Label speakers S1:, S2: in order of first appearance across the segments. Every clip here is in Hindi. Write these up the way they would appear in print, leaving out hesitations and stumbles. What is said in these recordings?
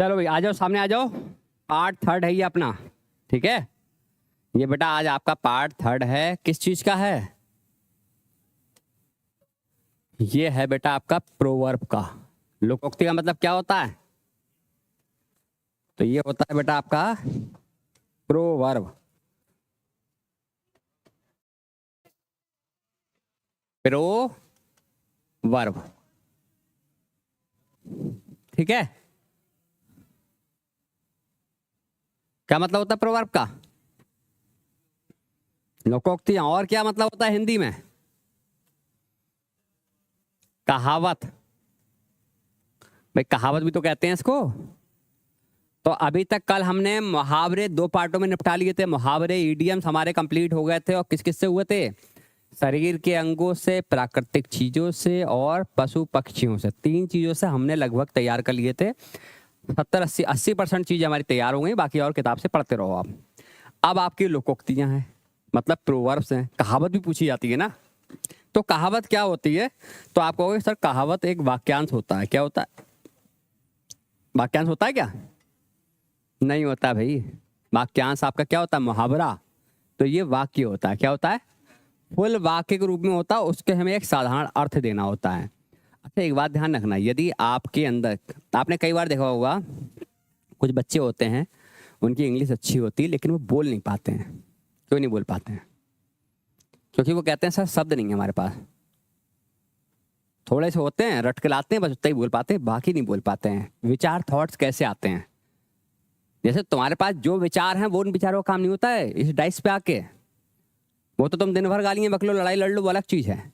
S1: चलो भाई आ जाओ, सामने आ जाओ। पार्ट थर्ड है ये अपना, ठीक है। ये बेटा आज आपका पार्ट थर्ड है। किस चीज का है? ये है बेटा आपका प्रोवर्ब का। लोकोक्ति का मतलब क्या होता है? तो ये होता है बेटा आपका प्रोवर्ब। प्रोवर्ब, ठीक है। क्या मतलब होता है प्रोवर्ब का? लोकोक्तियां। और क्या मतलब होता है हिंदी में? कहावत। भाई कहावत भी तो कहते हैं इसको। तो अभी तक कल हमने मुहावरे दो पार्टों में निपटा लिए थे। मुहावरे इडियम्स हमारे कंप्लीट हो गए थे। और किस किस से हुए थे? शरीर के अंगों से, प्राकृतिक चीजों से और पशु पक्षियों से। तीन चीजों से हमने लगभग तैयार कर लिए थे। 70-80% चीजें हमारी तैयार हो गई। बाकी और किताब से पढ़ते रहो आप। अब आपकी लोकोक्तियां हैं, मतलब प्रोवर्ब्स हैं। कहावत भी पूछी जाती है ना। तो कहावत क्या होती है? तो आप कहोगे सर कहावत एक वाक्यांश होता है। क्या होता है? वाक्यांश होता है क्या? नहीं होता भाई। वाक्यांश आपका क्या होता है? मुहावरा। तो ये वाक्य होता है। क्या होता है? फुल वाक्य के रूप में होता है। उसके हमें एक साधारण अर्थ देना होता है। अच्छा एक बात ध्यान रखना, यदि आपके अंदर, आपने कई बार देखा होगा कुछ बच्चे होते हैं, उनकी इंग्लिश अच्छी होती है लेकिन वो बोल नहीं पाते हैं। क्यों नहीं बोल पाते हैं? क्योंकि वो कहते हैं सर शब्द नहीं है हमारे पास। थोड़े से होते हैं, रट के लाते हैं, बस उतना ही बोल पाते हैं, बाकी नहीं बोल पाते हैं। विचार थॉट्स कैसे आते हैं? जैसे तुम्हारे पास जो विचार हैं वो उन विचारों का काम नहीं होता है इस डाइस पे आके। वो तो तुम दिन भर गालियां बक लो, लड़ाई लड़ लो, वो अलग चीज है।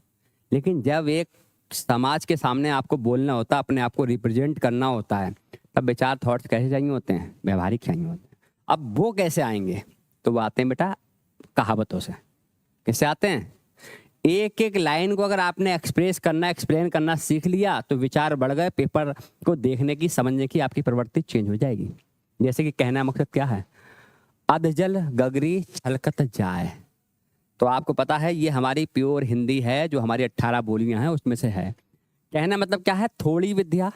S1: लेकिन जब एक समाज के सामने आपको बोलना होता है, अपने आप को रिप्रेजेंट करना होता है, तब विचार थॉट्स कैसे चाहिए होते हैं? व्यवहारिक चाहिए होते हैं। अब वो कैसे आएंगे? तो वो आते हैं बेटा कहावतों से। कैसे आते हैं? एक एक लाइन को अगर आपने एक्सप्रेस करना, एक्सप्लेन करना सीख लिया तो विचार बढ़ गए। पेपर को देखने की, समझने की आपकी प्रवृत्ति चेंज हो जाएगी। जैसे कि कहना मकसद क्या है? अधजल गगरी छलकत जाए। तो आपको पता है ये हमारी प्योर हिंदी है, जो हमारी 18 बोलियां हैं उसमें से है। कहना मतलब क्या है? थोड़ी विद्या,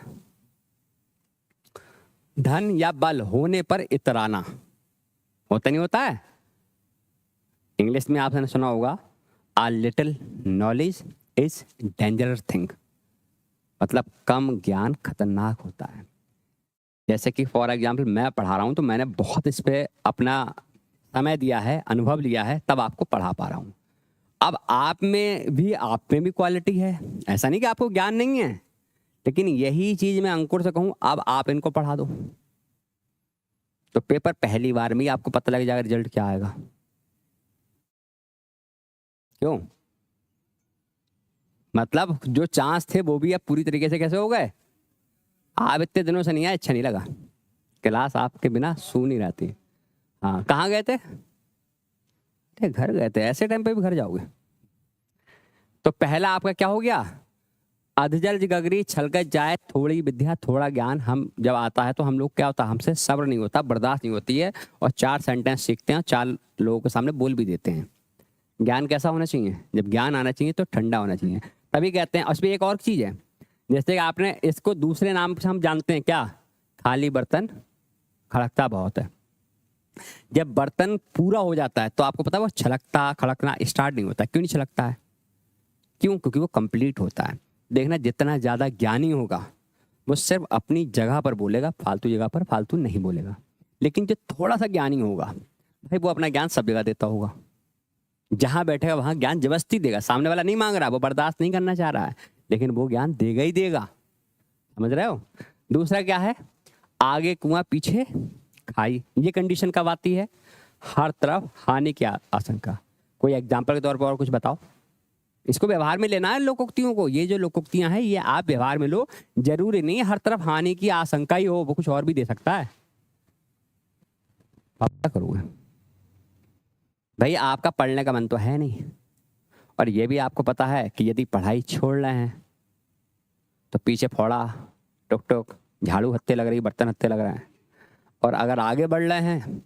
S1: धन या बल होने पर इतराना। होता नहीं होता है? इंग्लिश में आपने सुना होगा आ little knowledge is dangerous thing. मतलब कम ज्ञान खतरनाक होता है। जैसे कि फॉर एग्जाम्पल मैं पढ़ा रहा हूं तो मैंने बहुत इस पे अपना समय दिया है, अनुभव लिया है, तब आपको पढ़ा पा रहा हूं। अब आप में भी क्वालिटी है। ऐसा नहीं कि आपको ज्ञान नहीं है, लेकिन यही चीज मैं अंकुर से कहूं अब आप इनको पढ़ा दो तो पेपर पहली बार में ही आपको पता लग जाएगा रिजल्ट क्या आएगा। क्यों? मतलब जो चांस थे वो भी अब पूरी तरीके से कैसे हो गए? आप इतने दिनों से नहीं आए, अच्छा नहीं लगा। क्लास आपके बिना सू नहीं रहती। हाँ कहाँ गए थे? अरे घर गए थे। ऐसे टाइम पे भी घर जाओगे? तो पहला आपका क्या हो गया? अधजल गगरी छलकत जाए, थोड़ी विद्या थोड़ा ज्ञान। हम जब आता है तो हम लोग क्या होता है, हमसे सब्र नहीं होता, बर्दाश्त नहीं होती है, और 4 सेंटेंस सीखते हैं, 4 लोगों के सामने बोल भी देते हैं। ज्ञान कैसा होना चाहिए? जब ज्ञान आना चाहिए तो ठंडा होना चाहिए, तभी कहते हैं। उसमें एक और चीज है, जैसे आपने इसको दूसरे नाम से हम जानते हैं क्या? खाली बर्तन खड़कता बहुत है। जब बर्तन पूरा हो जाता है तो आपको पता है वो छलकता खड़कना स्टार्ट नहीं होता। क्यों नहीं छलकता है? क्यों? क्योंकि वो कंप्लीट होता है। देखना जितना ज्यादा ज्ञानी होगा वो सिर्फ अपनी जगह पर बोलेगा, फालतू जगह पर फालतू नहीं बोलेगा। लेकिन जो थोड़ा सा ज्ञानी होगा भाई, वो अपना ज्ञान सब जगह देता होगा। जहां बैठेगा वहां ज्ञान जबरदस्ती देगा। सामने वाला नहीं मांग रहा, वो बर्दाश्त नहीं करना चाह रहा है, लेकिन वो ज्ञान देगा ही देगा। समझ रहे हो? दूसरा क्या है? आगे कुआं पीछे खाई। ये कंडीशन कब आती है? हर तरफ हानि की आशंका। कोई एग्जाम्पल के तौर पर और कुछ बताओ। इसको व्यवहार में लेना है लोकोक्तियों को। ये जो लोकोक्तियां हैं ये आप व्यवहार में लो। जरूरी नहीं हर तरफ हानि की आशंका ही हो, वो कुछ और भी दे सकता है। आप क्या करोगे भाई? आपका पढ़ने का मन तो है नहीं, और ये भी आपको पता है कि यदि पढ़ाई छोड़ रहे हैं तो पीछे फोड़ा, टुक टुक, झाड़ू हत्ते लग रही, बर्तन हत्ते लग रहे हैं। और अगर आगे बढ़ रहे हैं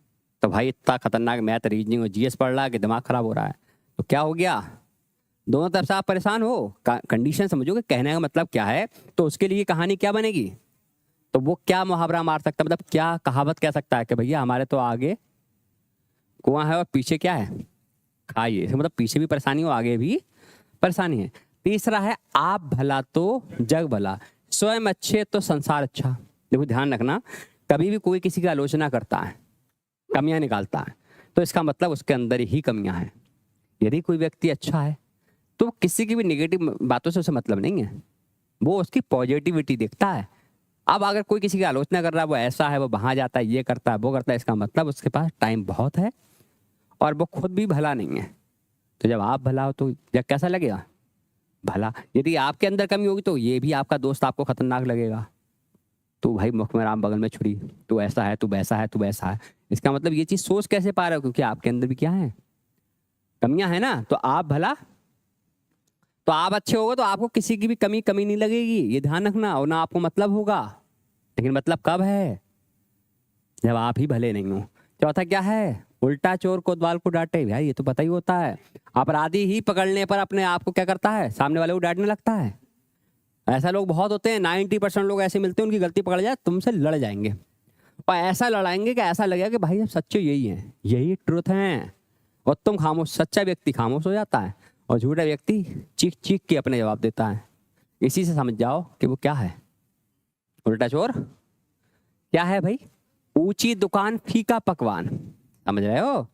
S1: तो भाई इतना खतरनाक मैथ, रीजनिंग और जीएस पढ़ रहा है कि दिमाग खराब हो रहा है। तो क्या हो गया? दोनों तरफ से आप परेशान हो। कंडीशन समझोगे कहने का मतलब क्या है? तो उसके लिए कहानी क्या बनेगी? तो वो क्या मुहावरा मार सकता है, मतलब क्या कहावत कह सकता है कि भैया हमारे तो आगे कुआं है और पीछे क्या है, खाइए। मतलब पीछे भी परेशानी हो, आगे भी परेशानी है। तीसरा है आप भला तो जग भला, स्वयं अच्छे तो संसार अच्छा। देखो ध्यान रखना, कभी भी कोई किसी की आलोचना करता है, कमियां निकालता है, तो इसका मतलब उसके अंदर ही कमियां हैं। यदि कोई व्यक्ति अच्छा है तो किसी की भी नेगेटिव बातों से उसे मतलब नहीं है, वो उसकी पॉजिटिविटी देखता है। अब अगर कोई किसी की आलोचना कर रहा है, वो ऐसा है, वो वहां जाता है, ये करता है, वो करता है, इसका मतलब उसके पास टाइम बहुत है और वो खुद भी भला नहीं है। तो जब आप भला हो तो जब कैसा लगेगा, भला। यदि आपके अंदर कमी होगी तो ये भी आपका दोस्त आपको खतरनाक लगेगा। तू भाई मुख में राम बगल में छुरी, तू ऐसा है, तू वैसा है, तू वैसा है। इसका मतलब ये चीज सोच कैसे पा रहे हो, क्योंकि आपके अंदर भी क्या है, कमियां है ना। तो आप भला, तो आप अच्छे होगे तो आपको किसी की भी कमी नहीं लगेगी, ये ध्यान रखना। और ना आपको मतलब होगा, लेकिन मतलब कब है, जब आप ही भले नहीं हो। चौथा क्या है, उल्टा चोर कोतवाल को डांटे। भाई ये तो पता ही होता है, अपराधी ही पकड़ने पर अपने आप को क्या करता है, सामने वाले को डांटने लगता है। ऐसा लोग बहुत होते हैं, 90% लोग ऐसे मिलते हैं, उनकी गलती पकड़ जाए तुमसे लड़ जाएंगे, और ऐसा लड़ाएंगे कि ऐसा लगेगा कि भाई अब सच्चे यही हैं, यही ट्रुथ हैं। और तुम खामोश, सच्चा व्यक्ति खामोश हो जाता है और झूठा व्यक्ति चीख चीख के अपने जवाब देता है। इसी से समझ जाओ कि वो क्या है, उल्टा चोर क्या है भाई, ऊंची दुकान फीका पकवान। समझ रहे हो।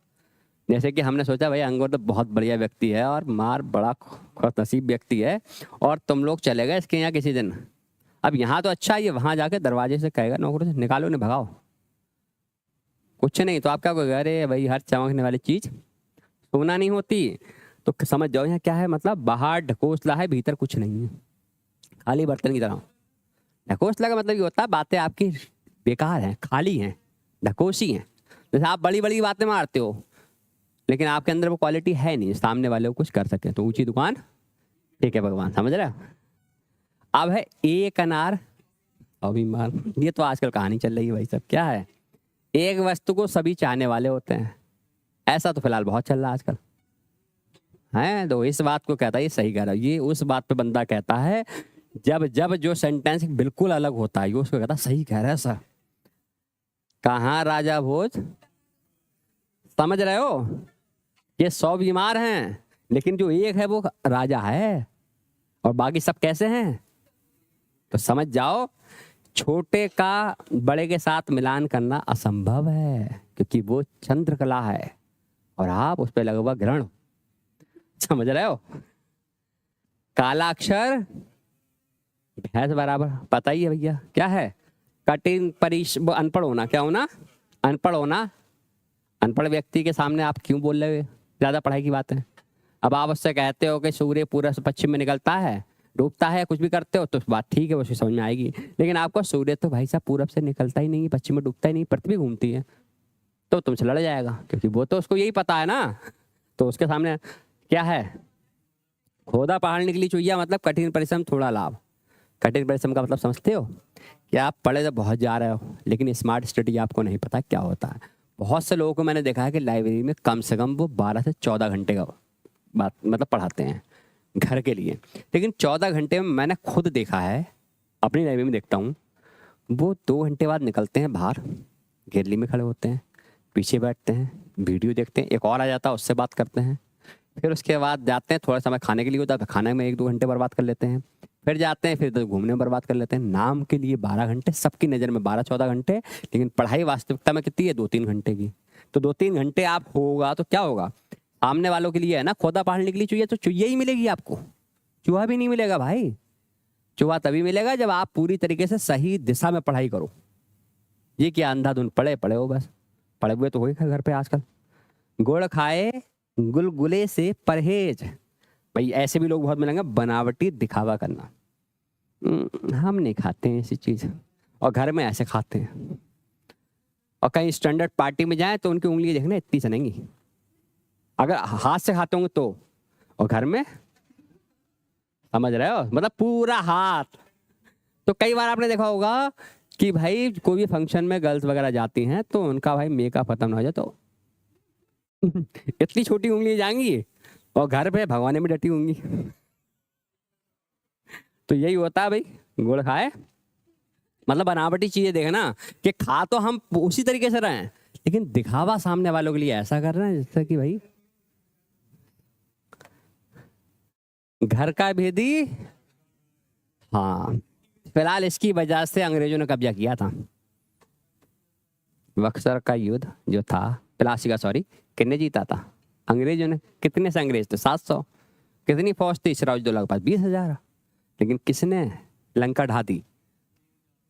S1: जैसे कि हमने सोचा भाई अंगूर तो बहुत बढ़िया व्यक्ति है और मार बड़ा खुशनसीब व्यक्ति है, और तुम लोग चले गए इसके यहाँ किसी दिन। अब यहाँ तो अच्छा है, ये वहां जाके दरवाजे से कहेगा नौकरों से निकालो, नहीं भगाओ, कुछ नहीं। तो आप क्या कहोगे, अरे भाई हर चमकने वाली चीज सोना नहीं होती। तो समझ जाओ यहाँ क्या है, मतलब बाहर ढकोसला है, भीतर कुछ नहीं है, खाली बर्तन की तरह। ढकोसला का मतलब ये होता है बातें आपकी बेकार हैं, खाली हैं, ढकोसी हैं। जैसे आप बड़ी बड़ी बातें मारते हो लेकिन आपके अंदर वो क्वालिटी है नहीं, सामने वाले को कुछ कर सके। तो ऊंची दुकान ठीक है भगवान, समझ रहे हो। अब है एक अनार अभिमान, ये तो आजकल कहानी चल रही है भाई सब। क्या है, एक वस्तु को सभी चाहने वाले होते हैं, ऐसा तो फिलहाल बहुत चल रहा है आजकल है। तो इस बात को कहता है, ये सही कह रहा है, ये उस बात पे बंदा कहता है जब जब जो सेंटेंस बिल्कुल अलग होता है, ये उसको कहता है सही कह रहा है सर। कहाँ राजा भोज, समझ रहे हो। ये 100 बीमार हैं लेकिन जो एक है वो राजा है, और बाकी सब कैसे हैं। तो समझ जाओ छोटे का बड़े के साथ मिलान करना असंभव है, क्योंकि वो चंद्रकला है और आप उस पर लगा हुआ ग्रहण। समझ रहे हो। काला अक्षर भैंस बराबर, पता ही है भैया क्या है, कठिन अनपढ़ होना। क्या होना, अनपढ़ होना। अनपढ़ व्यक्ति के सामने आप क्यों बोल रहे हो ज्यादा पढ़ाई की बात है। अब आप उससे कहते हो कि सूर्य पूर्व से पश्चिम में निकलता है, डूबता है, कुछ भी करते हो, तो बात ठीक है, वो समझ में आएगी। लेकिन आपको सूर्य तो भाई साहब पूरब से निकलता ही नहीं, पश्चिम में डूबता ही नहीं, पृथ्वी घूमती है, तो तुमसे लड़ जाएगा, क्योंकि वो तो उसको यही पता है ना। तो उसके सामने क्या है, खोदा पहाड़ निकली चुईया, मतलब कठिन परिश्रम थोड़ा लाभ। कठिन परिश्रम का मतलब समझते हो कि आप पढ़े तो बहुत जा रहे हो लेकिन स्मार्ट स्टडी आपको नहीं पता क्या होता है। बहुत से लोगों को मैंने देखा है कि लाइब्रेरी में कम से कम वो 12 से 14 घंटे का बात मतलब पढ़ाते हैं घर के लिए, लेकिन 14 घंटे में मैंने खुद देखा है, अपनी लाइब्रेरी में देखता हूँ, वो 2 घंटे बाद निकलते हैं बाहर, गैलरी में खड़े होते हैं, पीछे बैठते हैं, वीडियो देखते हैं, एक और आ जाता है उससे बात करते हैं, फिर उसके बाद जाते हैं, थोड़ा समय खाने के लिए होता है, खाने में 1-2 घंटे बर्बाद कर लेते हैं, फिर जाते हैं, फिर तो घूमने में बर्बाद कर लेते हैं। नाम के लिए 12 घंटे, सबकी नज़र में 12-14 घंटे, लेकिन पढ़ाई वास्तविकता में कितनी है, 2-3 घंटे की। तो 2-3 घंटे आप होगा तो क्या होगा, सामने वालों के लिए है ना, खोदा पहाड़ निकली चुईया, तो चुईया ही मिलेगी आपको, चूहा भी नहीं मिलेगा भाई। चूहा तभी मिलेगा जब आप पूरी तरीके से सही दिशा में पढ़ाई करो। ये क्या अंधाधुंध पढ़े हो बस, पढ़े हुए तो हो ही घर पे आजकल। गुड़ खाए गुलगुले से परहेज, भाई ऐसे भी लोग बहुत मिलेंगे, बनावटी दिखावा करना। हम नहीं खाते हैं ऐसी चीज, और घर में ऐसे खाते हैं, और कहीं स्टैंडर्ड पार्टी में जाए तो उनकी उंगली देखना इतनी सनेंगी, अगर हाथ से खाते होंगे तो, और घर में, समझ रहे हो, मतलब पूरा हाथ। तो कई बार आपने देखा होगा कि भाई कोई भी फंक्शन में गर्ल्स वगैरह जाती हैं तो उनका भाई मेकअप खत्म हो जाए तो इतनी छोटी उंगली जाएंगी, और घर पे भगवाने में डटी होंगी। तो यही होता है भाई, गुड़ खाए मतलब बनावटी चीजें देखे ना, कि खा तो हम उसी तरीके से रहे हैं, लेकिन दिखावा सामने वालों के लिए ऐसा कर रहे हैं जिससे कि भाई घर का भेदी। हाँ, फिलहाल इसकी वजह से अंग्रेजों ने कब्जा किया था। बक्सर का युद्ध जो था, प्लासी का, सॉरी, किसने जीता था? अंग्रेजों ने। कितने से अंग्रेज थे? 700। कितनी फौज थी सिराजुद्दौला के पास? 20,000। लेकिन किसने लंका ढा दी?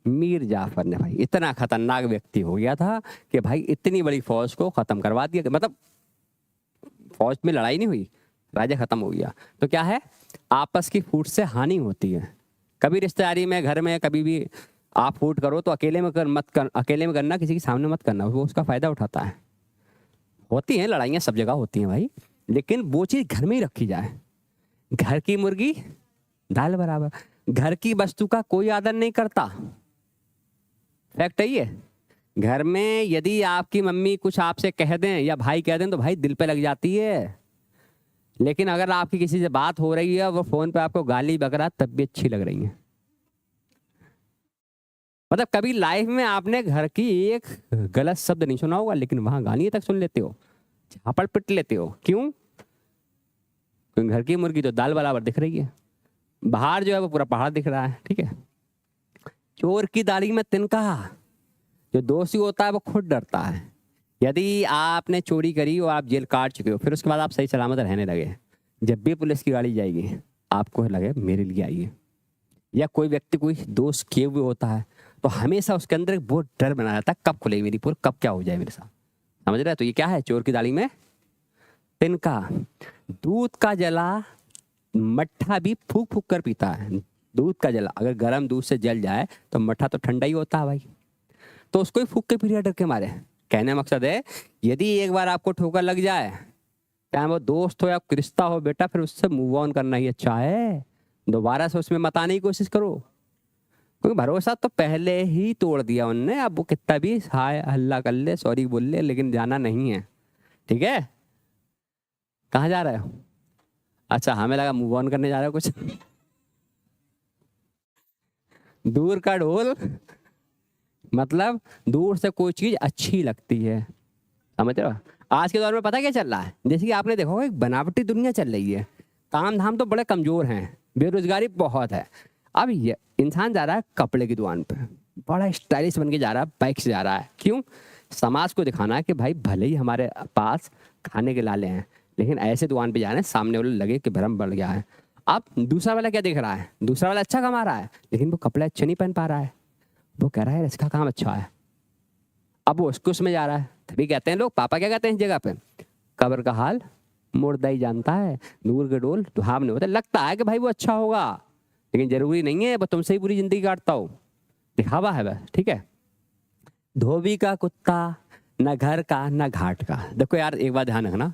S1: मीर जाफर ने। भाई इतना खतरनाक व्यक्ति हो गया था कि भाई इतनी बड़ी फौज को खत्म करवा दिया। मतलब फौज में लड़ाई नहीं हुई, राज्य खत्म हो गया। तो क्या है, आपस की फूट से हानि होती है। कभी रिश्तेदारी में, घर में, कभी भी आप फूट करो तो अकेले में मत कर, अकेले में करना, किसी के सामने मत करना, वो उसका फायदा उठाता है। होती हैं लड़ाइयाँ, सब जगह होती हैं भाई, लेकिन वो चीज़ घर में ही रखी जाए। घर की मुर्गी दाल बराबर। घर की वस्तु का कोई आदर नहीं करता, फैक्ट है ये। घर में यदि आपकी मम्मी कुछ आपसे कह दें या भाई कह दें तो भाई दिल पे लग जाती है। लेकिन अगर आपकी किसी से बात हो रही है, वो फोन पे आपको गाली बक रहा, तब भी अच्छी लग रही है। मतलब कभी लाइफ में आपने घर की एक गलत शब्द नहीं सुना होगा, लेकिन वहां गाली तक सुन लेते हो, झापड़ पिट लेते हो। क्यों? क्योंकि घर की मुर्गी तो दाल बराबर दिख रही है, बाहर जो है वो पूरा पहाड़ दिख रहा है। ठीक है। चोर की दाढ़ी में तिनका। जो दोषी होता है वो खुद डरता है। यदि आपने चोरी करी और आप जेल काट चुके हो, फिर उसके बाद आप सही सलामत रहने लगे, जब भी पुलिस की गाड़ी जाएगी आपको लगे मेरे लिए आई है। या कोई व्यक्ति कोई दोष किए हुए होता है तो हमेशा उसके अंदर एक बहुत डर बना रहता है, कब खुलेगी मेरी पोल, कब क्या हो जाए मेरे साथ। समझ रहे हैं? तो ये क्या है, चोर की दाढ़ी में तिनका। दूध का जला मट्ठा भी फूक फूक कर पीता है। दूध का जला, अगर गर्म दूध से जल जाए तो मट्ठा तो ठंडा ही होता है भाई, तो उसको ही फूक के पी, डर के मारे। कहने मकसद है, यदि एक बार आपको ठोकर लग जाए, चाहे वो दोस्त हो या रिश्ता हो, बेटा फिर उससे मूव ऑन करना ही अच्छा है। दोबारा से उसमें मत आने की कोशिश करो, क्योंकि भरोसा तो पहले ही तोड़ दिया उनने। अब वो कितना भी हाय हल्ला कर ले, सॉरी बोल ले, लेकिन जाना नहीं है। ठीक है। कहाँ जा रहे हो? अच्छा, हमें लगा मूव ऑन करने जा रहे हो कुछ। दूर का ढोल, मतलब दूर से कोई चीज अच्छी लगती है। समझ रहे हो? आज के दौर में पता क्या चल रहा है, जैसे कि आपने देखा होगा एक बनावटी दुनिया चल रही है। काम धाम तो बड़े कमजोर हैं, बेरोजगारी बहुत है। अब ये इंसान जा रहा है कपड़े की दुकान पे, बड़ा स्टाइलिश बन के जा रहा है, बाइक से जा रहा है। क्यों? समाज को दिखाना है कि भाई भले ही हमारे पास खाने के लाले हैं, लेकिन ऐसे दुकान पे जा रहे हैं सामने वाले लगे कि भरम बढ़ गया है। अब दूसरा वाला क्या देख रहा है, दूसरा वाला अच्छा कमा रहा है, लेकिन वो कपड़े अच्छे नहीं पहन पा रहा है। वो कह रहा है इसका काम अच्छा है, अब वो उसको उसमें जा रहा है। तभी कहते हैं लोग, पापा क्या कहते हैं इस जगह पे, कब्र का हाल मुर्दा ही जानता है, दूर के डोल दुहाव नहीं होता। लगता है कि भाई वो अच्छा होगा, लेकिन जरूरी नहीं है वो तुमसे ही पूरी जिंदगी काटता हो, दिखावा है बस। ठीक है। धोबी का कुत्ता, ना घर का ना घाट का। देखो यार, एक बात ध्यान रखना,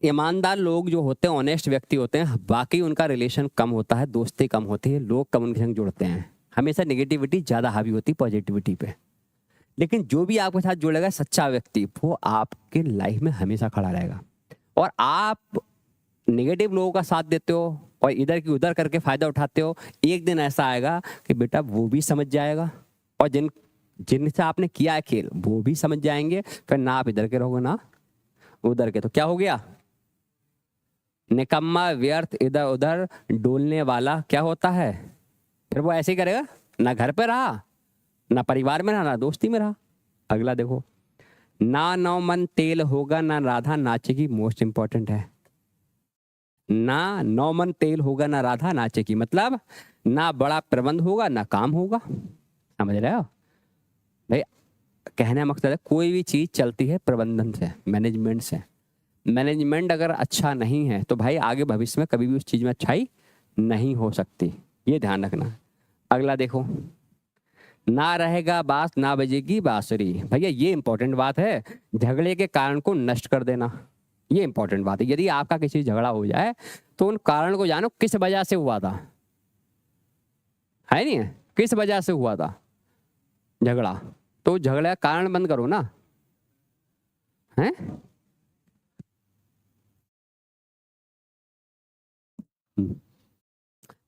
S1: ईमानदार लोग जो होते हैं, ऑनेस्ट व्यक्ति होते हैं, बाकी उनका रिलेशन कम होता है, दोस्ती कम होती है, लोग कम उनके संग जुड़ते हैं। हमेशा नेगेटिविटी ज्यादा हावी होती है पॉजिटिविटी पे। लेकिन जो भी आपके साथ जुड़ेगा सच्चा व्यक्ति, वो आपके लाइफ में हमेशा खड़ा रहेगा। और आप नेगेटिव लोगों का साथ देते हो और इधर की उधर करके फायदा उठाते हो, एक दिन ऐसा आएगा कि बेटा वो भी समझ जाएगा, और जिनसे आपने किया है खेल वो भी समझ जाएंगे। फिर ना आप इधर के रहोगे ना उधर के, तो क्या हो गया, निकम्मा व्यर्थ इधर उधर डोलने वाला क्या होता है, फिर वो ऐसे ही करेगा, ना घर पे रहा, ना परिवार में रहा, ना दोस्ती में रहा। अगला देखो, ना नौ मन तेल होगा ना राधा नाचेगी। मोस्ट इंपॉर्टेंट है, ना नौ मन तेल होगा ना राधा नाचेगी, मतलब ना बड़ा प्रबंध होगा ना काम होगा। समझ रहे हो भाई? कहने का मकसद है, कोई भी चीज चलती है प्रबंधन से, मैनेजमेंट से। मैनेजमेंट अगर अच्छा नहीं है तो भाई आगे भविष्य में कभी भी उस चीज में अच्छाई नहीं हो सकती, ये ध्यान रखना। अगला देखो, ना रहेगा बांस ना बजेगी बांसुरी। भैया ये इंपॉर्टेंट बात है, झगड़े के कारण को नष्ट कर देना, ये इंपॉर्टेंट बात है। यदि आपका किसी झगड़ा हो जाए तो उन कारण को जानो, किस वजह से हुआ था, है नहीं है, किस वजह से हुआ था झगड़ा, तो झगड़े का कारण बंद करो ना, है।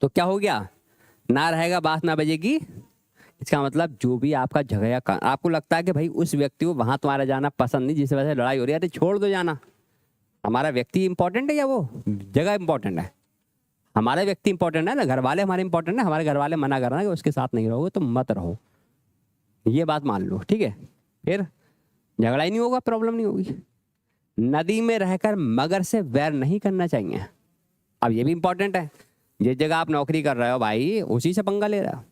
S1: तो क्या हो गया, ना रहेगा बांस ना बजेगी, इसका मतलब जो भी आपका जगह आपको लगता है कि भाई उस व्यक्ति को वहां तुम्हारा जाना पसंद नहीं, जिस वजह से लड़ाई हो रही है, अरे छोड़ दो जाना। हमारा व्यक्ति इंपॉर्टेंट है या वो जगह इंपॉर्टेंट है? हमारा व्यक्ति इंपॉर्टेंट है ना, घर वाले हमारे इंपॉर्टेंट है। हमारे घर वाले मना कर रहे हैं कि उसके साथ नहीं रहोगे तो मत रहो, ये बात मान लो, ठीक है? फिर झगड़ा ही नहीं होगा, प्रॉब्लम नहीं होगी। नदी में रहकर मगर से वैर नहीं करना चाहिए। अब ये भी इंपॉर्टेंट है, जिस जगह आप नौकरी कर रहे हो भाई उसी से पंगा ले रहे हो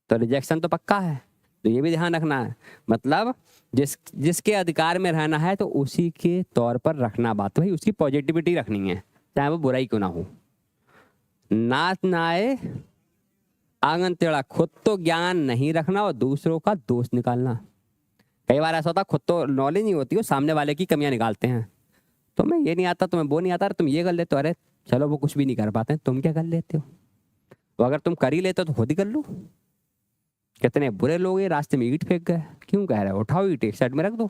S1: तो रिजेक्शन तो पक्का है, तो ये भी ध्यान रखना है। मतलब जिसके अधिकार में रहना है तो उसी के तौर पर रखना बात, भाई उसकी पॉजिटिविटी रखनी है, चाहे वो बुराई क्यों ना हो। नाच नाए आंगन टेढ़ा, खुद तो ज्ञान नहीं रखना और दूसरों का दोष निकालना। कई बार ऐसा होता है खुद तो नॉलेज नहीं होती हो, सामने वाले की कमियां निकालते हैं। तुम्हें ये नहीं आता, तुम्हें वो नहीं आता, तुम ये कर लेते हो, अरे चलो वो कुछ भी नहीं कर पाते, तुम क्या कर लेते हो? वो अगर तुम कर ही लेते हो तो खुद ही कर लो। कितने बुरे लोग ये रास्ते में ईंट फेंक गए, क्यों कह रहे हो? उठाओ ईंट एक साइड में रख दो।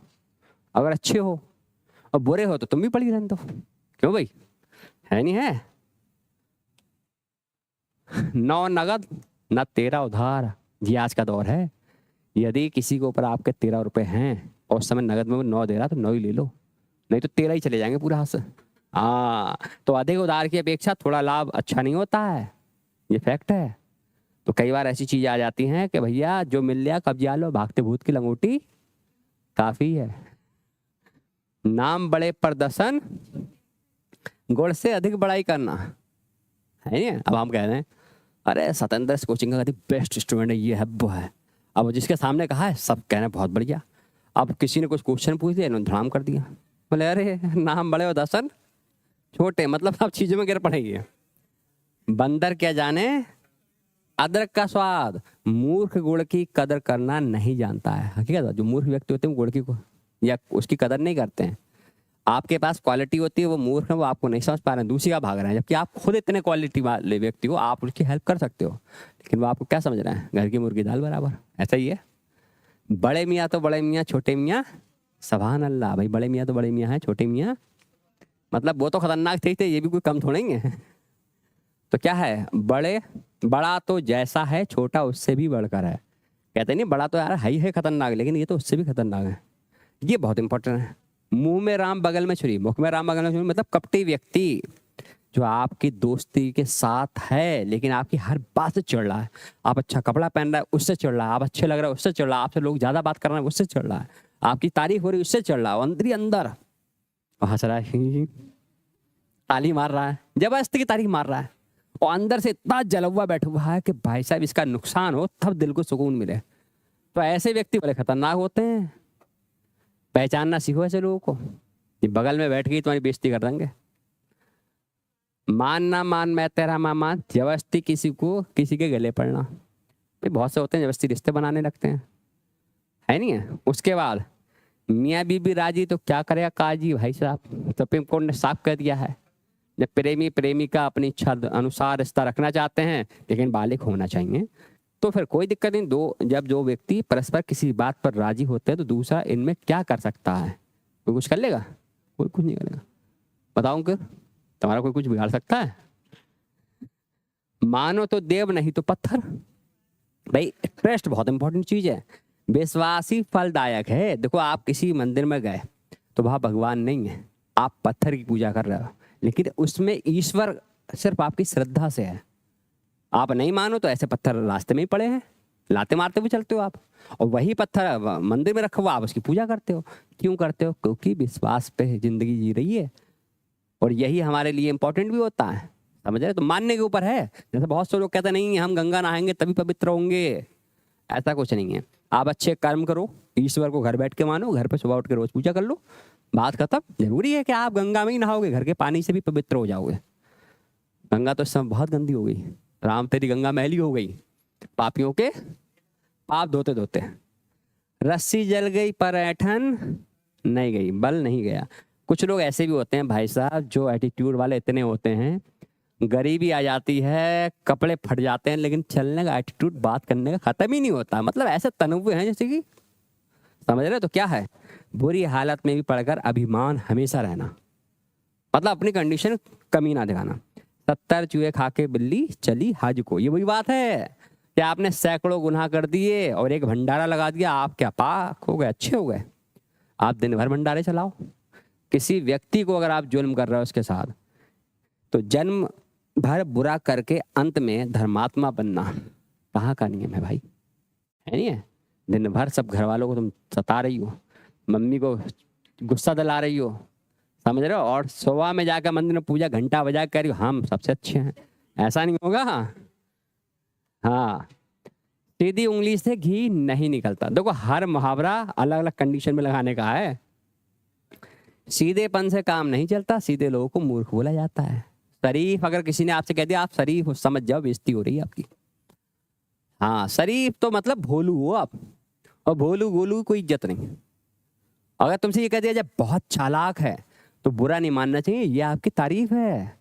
S1: अगर अच्छे हो और बुरे हो तो तुम भी पड़ी रहने दो, क्यों भाई? है नहीं है? नौ नगद न तेरा उधार, ये आज का दौर है। यदि किसी के ऊपर आपके 13 रुपए हैं और उस समय नगद में वो 9 दे रहा तो 9 ही ले लो, नहीं तो 13 ही चले जाएंगे पूरा हाथ से। हाँ, तो अधिक उधार की अपेक्षा थोड़ा लाभ अच्छा नहीं होता है, ये फैक्ट है। तो कई बार ऐसी चीजें आ जाती हैं कि भैया जो मिल लिया कब्जा लो, भागते भूत की लंगोटी काफी है। नाम बड़े प्रदर्शन, गुण से अधिक बड़ाई करना है नहीं। अब हम कह रहे हैं अरे सतेंद्र इस कोचिंग का बेस्ट स्टूडेंट है, ये है वो है। अब जिसके सामने कहा है सब कह रहे हैं बहुत बढ़िया। अब किसी ने कुछ क्वेश्चन पूछ दिया, इन्होंने धड़ाम कर दिया, बोले अरे नाम बड़े और दर्शन छोटे, मतलब सब चीजों में गिर पड़ेगी। बंदर क्या जाने अदरक का स्वाद, मूर्ख गुड़ की कदर करना नहीं जानता है। हकीकत जो मूर्ख व्यक्ति होते हैं वो गुड़ की या उसकी कदर नहीं करते हैं। आपके पास क्वालिटी होती है, वो मूर्ख है, वो आपको नहीं समझ पा रहे हैं, दूसरी का भाग रहे हैं, जबकि आप खुद इतने क्वालिटी वाले व्यक्ति हो, आप उसकी हेल्प कर सकते हो, लेकिन वो आपको क्या समझ रहे हैं? घर की मुर्गी दाल बराबर। ऐसा ही है, बड़े मियाँ तो बड़े मियाँ, छोटे मियाँ सुभान अल्लाह। भाई बड़े मियाँ तो बड़े मियाँ हैं, छोटे मियाँ मतलब वो तो खतरनाक थे, ये भी कोई कम थोड़े ही है। तो क्या है, बड़ा तो जैसा है, छोटा उससे भी बढ़कर है। कहते नहीं बड़ा तो यार है ही है खतरनाक, लेकिन ये तो उससे भी खतरनाक है। ये बहुत इंपॉर्टेंट है। मुंह में राम बगल में छुरी, मुख में राम बगल में छुरी, मतलब कपटी व्यक्ति जो आपकी दोस्ती के साथ है लेकिन आपकी हर बात से चिढ़ रहा है। आप अच्छा कपड़ा पहन रहा है उससे चिढ़ रहा है, आप अच्छे लग रहे हो उससे चिढ़ रहा है, आपसे लोग ज्यादा बात कर रहे हैं उससे चिढ़ रहा है, आपकी तारीफ हो रही है उससे चिढ़ रहा है, अंदर ही अंदर हंस रहा है, ताली मार रहा है, जबरदस्ती की तारीफ मार रहा है, और अंदर से इतना जला हुआ बैठा हुआ है कि भाई साहब इसका नुकसान हो तब दिल को सुकून मिले। तो ऐसे व्यक्ति बड़े खतरनाक होते हैं। पहचानना सीखो ऐसे लोगों को, ये बगल में बैठ के तुम्हारी बेइज्जती कर देंगे। मान ना मान मैं तेरा मान, जबरदस्ती किसी के गले पड़ना, भाई बहुत से होते हैं जबरदस्ती रिश्ते बनाने लगते हैं, है नहीं है? उसके बाद मियाँ बीबी राजी तो क्या करेगा काजी, भाई साहब सुप्रीम कोर्ट ने साफ कर दिया है, जब प्रेमी प्रेमिका अपनी इच्छा अनुसार रिश्ता रखना चाहते हैं लेकिन बालिग होना चाहिए तो फिर कोई दिक्कत नहीं। जब दो व्यक्ति परस्पर किसी बात पर राजी होते हैं तो दूसरा इनमें क्या कर सकता है? कोई कुछ कर लेगा? कोई कुछ नहीं करेगा। बताऊं कि तुम्हारा कोई कुछ बिगाड़ सकता है? मानो तो देव नहीं तो पत्थर। भाई ट्रस्ट बहुत इंपॉर्टेंट चीज है, विश्वासी फलदायक है। देखो आप किसी मंदिर में गए तो वहां भगवान नहीं है, आप पत्थर की पूजा कर रहे हो, लेकिन उसमें ईश्वर सिर्फ आपकी श्रद्धा से है। आप नहीं मानो तो ऐसे पत्थर रास्ते में ही पड़े हैं, लाते मारते हुए चलते हो आप, और वही पत्थर मंदिर में रखा हुआ आप उसकी पूजा करते हो। क्यों करते हो? क्योंकि विश्वास पे जिंदगी जी रही है, और यही हमारे लिए इंपॉर्टेंट भी होता है, समझ रहे? तो मानने के ऊपर है। जैसे बहुत से लोग कहते हैं नहीं हम गंगा नहाएंगे तभी पवित्र होंगे, ऐसा कुछ नहीं है। आप अच्छे कर्म करो, ईश्वर को घर बैठ के मानो, घर पे सुबह उठ के रोज पूजा कर लो, बात खत्म। जरूरी है कि आप गंगा में ही नहाओगे, घर के पानी से भी पवित्र हो जाओगे? गंगा तो इस समय बहुत गंदी हो गई, राम तेरी गंगा मैली हो गई, पापियों के पाप धोते धोते। रस्सी जल गई पर ऐठन नहीं गई, बल नहीं गया। कुछ लोग ऐसे भी होते हैं भाई साहब जो एटीट्यूड वाले इतने होते हैं, गरीबी आ जाती है, कपड़े फट जाते हैं, लेकिन चलने का एटीट्यूड, बात करने का खत्म ही नहीं होता। मतलब ऐसे तनव्वुए हैं जैसे कि, समझ रहे? तो क्या है, बुरी हालत में भी पड़कर अभिमान हमेशा रहना, मतलब अपनी कंडीशन कमी ना दिखाना। 70 चूहे खा के बिल्ली चली हज को, ये वही बात है। क्या आपने सैकड़ों गुनाह कर दिए और एक भंडारा लगा दिया, आप क्या पाक हो गए, अच्छे हो गए? आप दिन भर भंडारे चलाओ। किसी व्यक्ति को अगर आप जुल्म कर रहे हो उसके साथ, तो जन्म भर बुरा करके अंत में धर्मात्मा बनना कहाँ का नियम है भाई? है नहीं है? दिन भर सब घर वालों को तुम सता रही हो, मम्मी को गुस्सा दिला रही हो, समझ रहे हो, और सुबह में जाकर मंदिर में पूजा घंटा बजा कर रही हो, हम सबसे अच्छे हैं। ऐसा नहीं होगा। हाँ, सीधी उंगली से घी नहीं निकलता। देखो, हर मुहावरा अलग अलग कंडीशन में लगाने का है। सीधेपन से काम नहीं चलता, सीधे लोगों को मूर्ख बोला जाता है। शरीफ, अगर किसी ने आपसे कह दिया आप शरीफ हो, समझ जाओ बेइज्जती हो रही है आपकी। हाँ, शरीफ तो मतलब भोलू हो आप, और भोलू गोलू की कोई इज्जत नहीं। अगर तुमसे ये कह दिया जाए बहुत चालाक है, तो बुरा नहीं मानना चाहिए, ये आपकी तारीफ है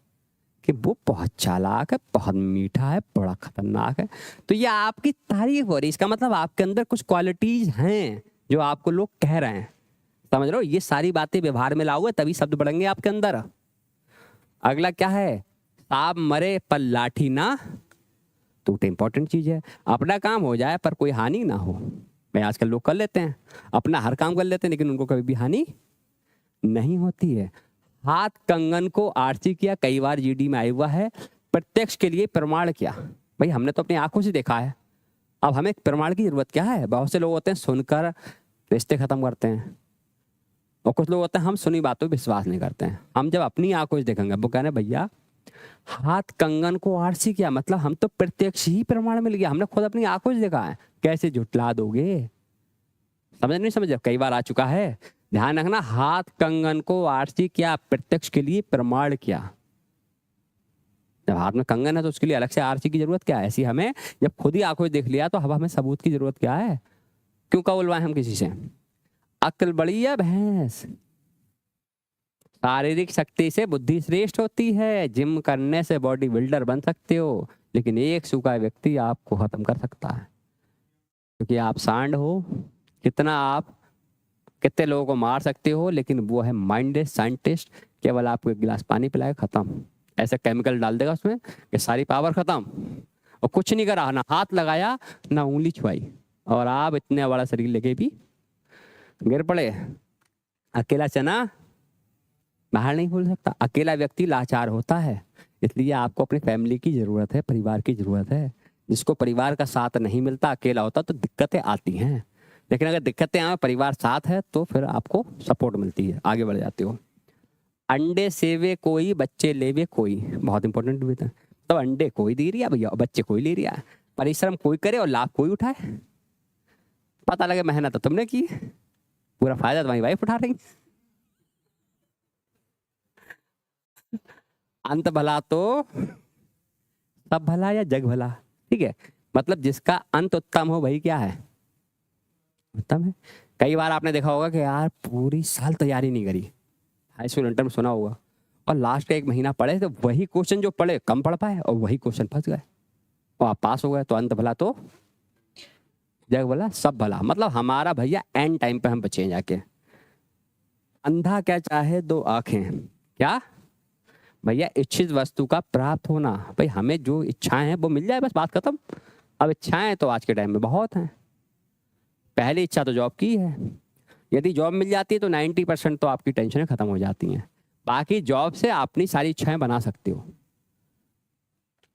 S1: कि वो बहुत चालाक है, बहुत मीठा है, बड़ा खतरनाक है। तो ये आपकी तारीफ हो रही, इसका मतलब आपके अंदर कुछ क्वालिटीज हैं जो आपको लोग कह रहे हैं। समझ रहे हो? ये सारी बातें व्यवहार में लाओगे तभी शब्द बढ़ेंगे आपके अंदर। अगला क्या है? सांप मरे पर लाठी ना टूटे। इंपॉर्टेंट चीज है। अपना काम हो जाए पर कोई हानि ना हो। भाई आजकल लोग कर लेते हैं, अपना हर काम कर लेते हैं, लेकिन उनको कभी भी हानि नहीं होती है। हाथ कंगन को आरसी किया, कई बार जीडी में आया हुआ है। प्रत्यक्ष के लिए प्रमाण क्या? भाई हमने तो अपनी आंखों से देखा है, अब हमें प्रमाण की जरूरत क्या है? बहुत से लोग होते हैं सुनकर रिश्ते खत्म करते हैं, और कुछ लोग होते हैं हम सुनी बातों पर विश्वास नहीं करते हैं। हम जब अपनी आंखों से देखेंगे, वो कहने भैया हाथ कंगन को आरसी किया, मतलब हम तो प्रत्यक्ष ही प्रमाण मिल गया, हमने खुद अपनी आंखों से देखा है, कैसे झुटला दोगे? समझ नहीं समझ? कई बार आ चुका है। ध्यान रखना, हाथ कंगन को आरसी किया, प्रत्यक्ष के लिए प्रमाण किया। जब हाथ में कंगन है तो उसके लिए अलग से आरसी की जरूरत क्या है? ऐसी हमें जब खुद ही आंखों से देख लिया तो अब हमें सबूत की जरूरत क्या है? क्यों का बुलवाए हम किसी से? अक्ल बड़ी है भैंस। शारीरिक शक्ति से बुद्धि श्रेष्ठ होती है। जिम करने से बॉडी बिल्डर बन सकते हो, लेकिन एक सूखा व्यक्ति आपको खत्म कर सकता है, क्योंकि आप सांड हो। कितना आप कितने लोगों को मार सकते हो, लेकिन वो है माइंडलेस साइंटिस्ट, केवल आपको एक गिलास पानी पिलाए, खत्म। ऐसे केमिकल डाल देगा उसमें कि सारी पावर खत्म, और कुछ नहीं करा, ना हाथ लगाया ना उंगली छुआई, और आप इतने बड़ा शरीर लेके भी गिर पड़े। अकेला चना बाहर नहीं खोल सकता। अकेला व्यक्ति लाचार होता है, इसलिए आपको अपनी फैमिली की जरूरत है, परिवार की जरूरत है। जिसको परिवार का साथ नहीं मिलता, अकेला होता, तो दिक्कतें आती हैं। लेकिन अगर दिक्कतें आए, परिवार साथ है, तो फिर आपको सपोर्ट मिलती है, आगे बढ़ जाते हो। अंडे सेवे कोई, बच्चे लेवे कोई। बहुत इंपॉर्टेंट भी था। तो अंडे कोई दे रही है भैया, बच्चे कोई ले रहा है, परिश्रम कोई करे और लाभ कोई उठाए। पता लगे मेहनत तो तुमने की, पूरा फायदा तुम्हारी वाइफ उठा रही। अंत भला तो सब भला या जग भला। ठीक है, मतलब जिसका अंत उत्तम हो वही क्या है? उत्तम है। कई बार आपने देखा होगा कि यार पूरी साल तैयारी नहीं करी, हाई स्कूल इंटर में सुना होगा, और लास्ट का एक महीना पढ़े तो वही क्वेश्चन जो पढ़े कम पढ़ पाए, और वही क्वेश्चन फंस गए, और आप पास हो गए। तो अंत भला तो जग भला सब भला, मतलब हमारा भैया एंड टाइम पे हम बचे जाके। अंधा क्या चाहे दो आंखें, क्या भैया? इच्छित वस्तु का प्राप्त होना। भाई हमें जो इच्छाएं हैं वो मिल जाए, बस बात खत्म। अब इच्छाएं तो आज के टाइम में बहुत हैं। पहली इच्छा तो जॉब की है, यदि जॉब मिल जाती है तो 90% तो आपकी टेंशनें खत्म हो जाती हैं। बाकी जॉब से अपनी सारी इच्छाएं बना सकते हो।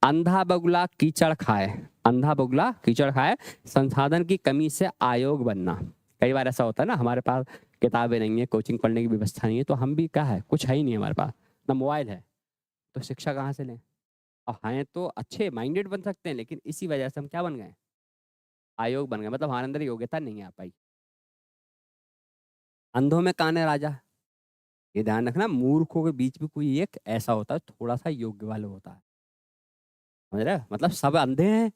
S1: अंधा बगुला कीचड़ खाए, अंधा बगुला कीचड़ खाए, संसाधन की कमी से आयोग बनना। कई बार ऐसा होता है ना, हमारे पास किताबें नहीं है, कोचिंग पढ़ने की व्यवस्था नहीं है, तो हम भी क्या है, कुछ है ही नहीं हमारे पास, ना मोबाइल है, तो शिक्षा कहाँ से लें? और हैं तो अच्छे माइंडेड बन सकते हैं, लेकिन इसी वजह से हम क्या बन गए? आयोग बन गए, मतलब हमारे अंदर योग्यता नहीं आ पाई। अंधों में कान है राजा। ये ध्यान रखना, मूर्खों के बीच भी कोई एक ऐसा होता है थोड़ा सा योग्य वाला होता है। समझ रहे हो? मतलब सब अंधे हैं,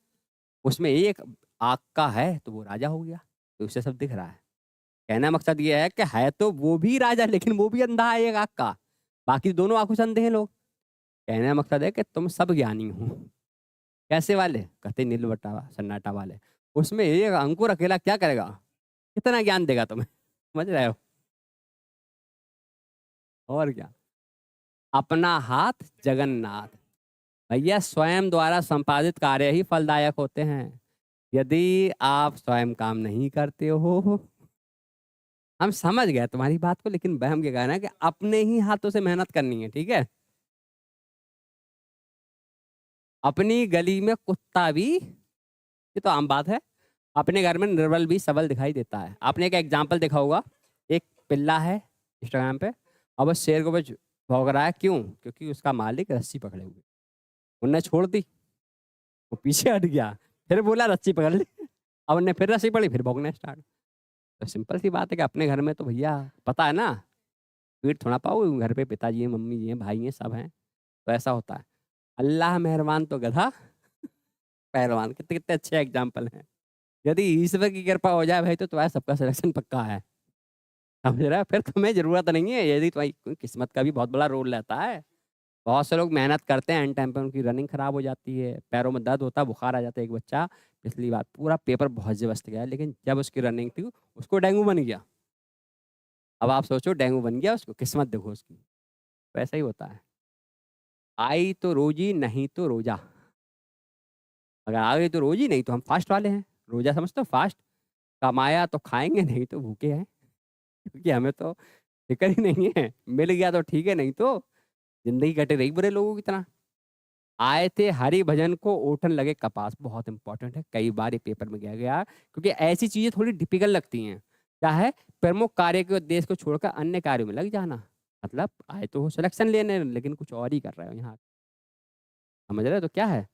S1: उसमें एक आँख का है तो वो राजा हो गया, तो उससे सब दिख रहा है। कहना मकसद ये है कि है तो वो भी राजा, लेकिन वो भी अंधा है एक आँख का, बाकी दोनों आंखों से अंधे हैं लोग। कहने का मकसद है कि तुम सब ज्ञानी हो। कैसे वाले? कहते नीलवटा सन्नाटा वाले। उसमें एक अंकुर अकेला क्या करेगा, कितना ज्ञान देगा तुम्हें? समझ रहे हो? और क्या। अपना हाथ जगन्नाथ। भैया स्वयं द्वारा संपादित कार्य ही फलदायक होते हैं। यदि आप स्वयं काम नहीं करते हो, हम समझ गए तुम्हारी बात को, लेकिन वह हम क्या कह रहे हैं कि अपने ही हाथों से मेहनत करनी है, ठीक है? अपनी गली में कुत्ता भी, ये तो आम बात है, अपने घर में निर्बल भी सबल दिखाई देता है। आपने एक एग्जाम्पल देखा होगा, एक पिल्ला है इंस्टाग्राम पे, अब वो शेर को बस भौंक रहा है, क्यों? क्योंकि उसका मालिक रस्सी पकड़े हुए, उनने छोड़ दी, वो पीछे हट गया, फिर बोला रस्सी पकड़ ली, अब उनने फिर रस्सी पकड़ी, फिर भौंकना स्टार्ट। तो सिंपल सी बात है कि अपने घर में तो भैया पता है ना, पीठ थोड़ा पाओ, घर पे पिताजी हैं, मम्मी जी हैं, भाई हैं, सब हैं, तो ऐसा होता है। अल्लाह मेहरबान तो गधा पहलवान, कितने कितने अच्छे एग्जाम्पल हैं। यदि ईश्वर की कृपा हो जाए भाई, तो तुम्हारा सबका सिलेक्शन पक्का है, समझ रहा है? फिर तुम्हें जरूरत नहीं है, यदि तुम्हारी किस्मत का भी बहुत बड़ा रोल रहता है। बहुत से लोग मेहनत करते हैं, एंड टाइम पे उनकी रनिंग खराब हो जाती है, पैरों में दर्द होता है, बुखार आ जाता है। एक बच्चा पिछली बार पूरा पेपर बहुत जबरदस्त गया, लेकिन जब उसकी रनिंग थी उसको डेंगू बन गया। अब आप सोचो, डेंगू बन गया उसको, किस्मत देखो उसकी। तो ऐसा ही होता है, आई तो रोजी नहीं तो रोजा। अगर आ गई तो रोजी, नहीं तो हम फास्ट वाले हैं। रोजा समझते हो? फास्ट, कमाया तो खाएंगे, नहीं तो भूखे हैं, क्योंकि हमें तो फिक्र ही नहीं है, मिल गया तो ठीक है, नहीं तो जिंदगी कटे रही बुरे लोगों की तरह। आए थे हरि भजन को ओठन लगे कपास, बहुत इंपॉर्टेंट है, कई बार ये पेपर में गया गया, क्योंकि ऐसी चीजें थोड़ी डिफिकल्ट लगती हैं। क्या है? प्रमुख कार्य के उद्देश्य को छोड़कर अन्य कार्यों में लग जाना। मतलब आए तो हो सिलेक्शन लेने, लेकिन कुछ और ही कर रहे हो यहाँ, समझ रहे हो? तो क्या है,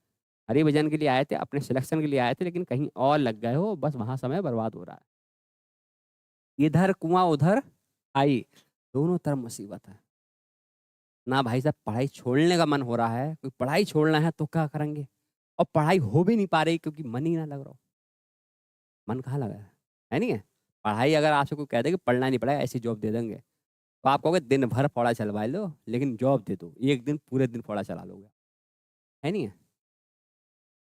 S1: हरि भजन के लिए आए थे, अपने सिलेक्शन के लिए आए थे, लेकिन कहीं और लग गए हो, बस वहां समय बर्बाद हो रहा है। इधर कुआं उधर आई, दोनों तरफ मुसीबत है। ना भाई साहब पढ़ाई छोड़ने का मन हो रहा है, कोई पढ़ाई छोड़ना है तो क्या करेंगे, और पढ़ाई हो भी नहीं पा रही क्योंकि मन ही ना लग रहा हो। मन कहाँ लगा है नहीं है? पढ़ाई अगर आपसे कोई कह दे कि पढ़ना नहीं पड़ेगा, ऐसी जॉब दे देंगे, तो आप कहोगे दिन भर पौड़ा चलवा लो, लेकिन जॉब दे दो, एक दिन पूरे दिन पौड़ा चला लोगे, है नहीं है?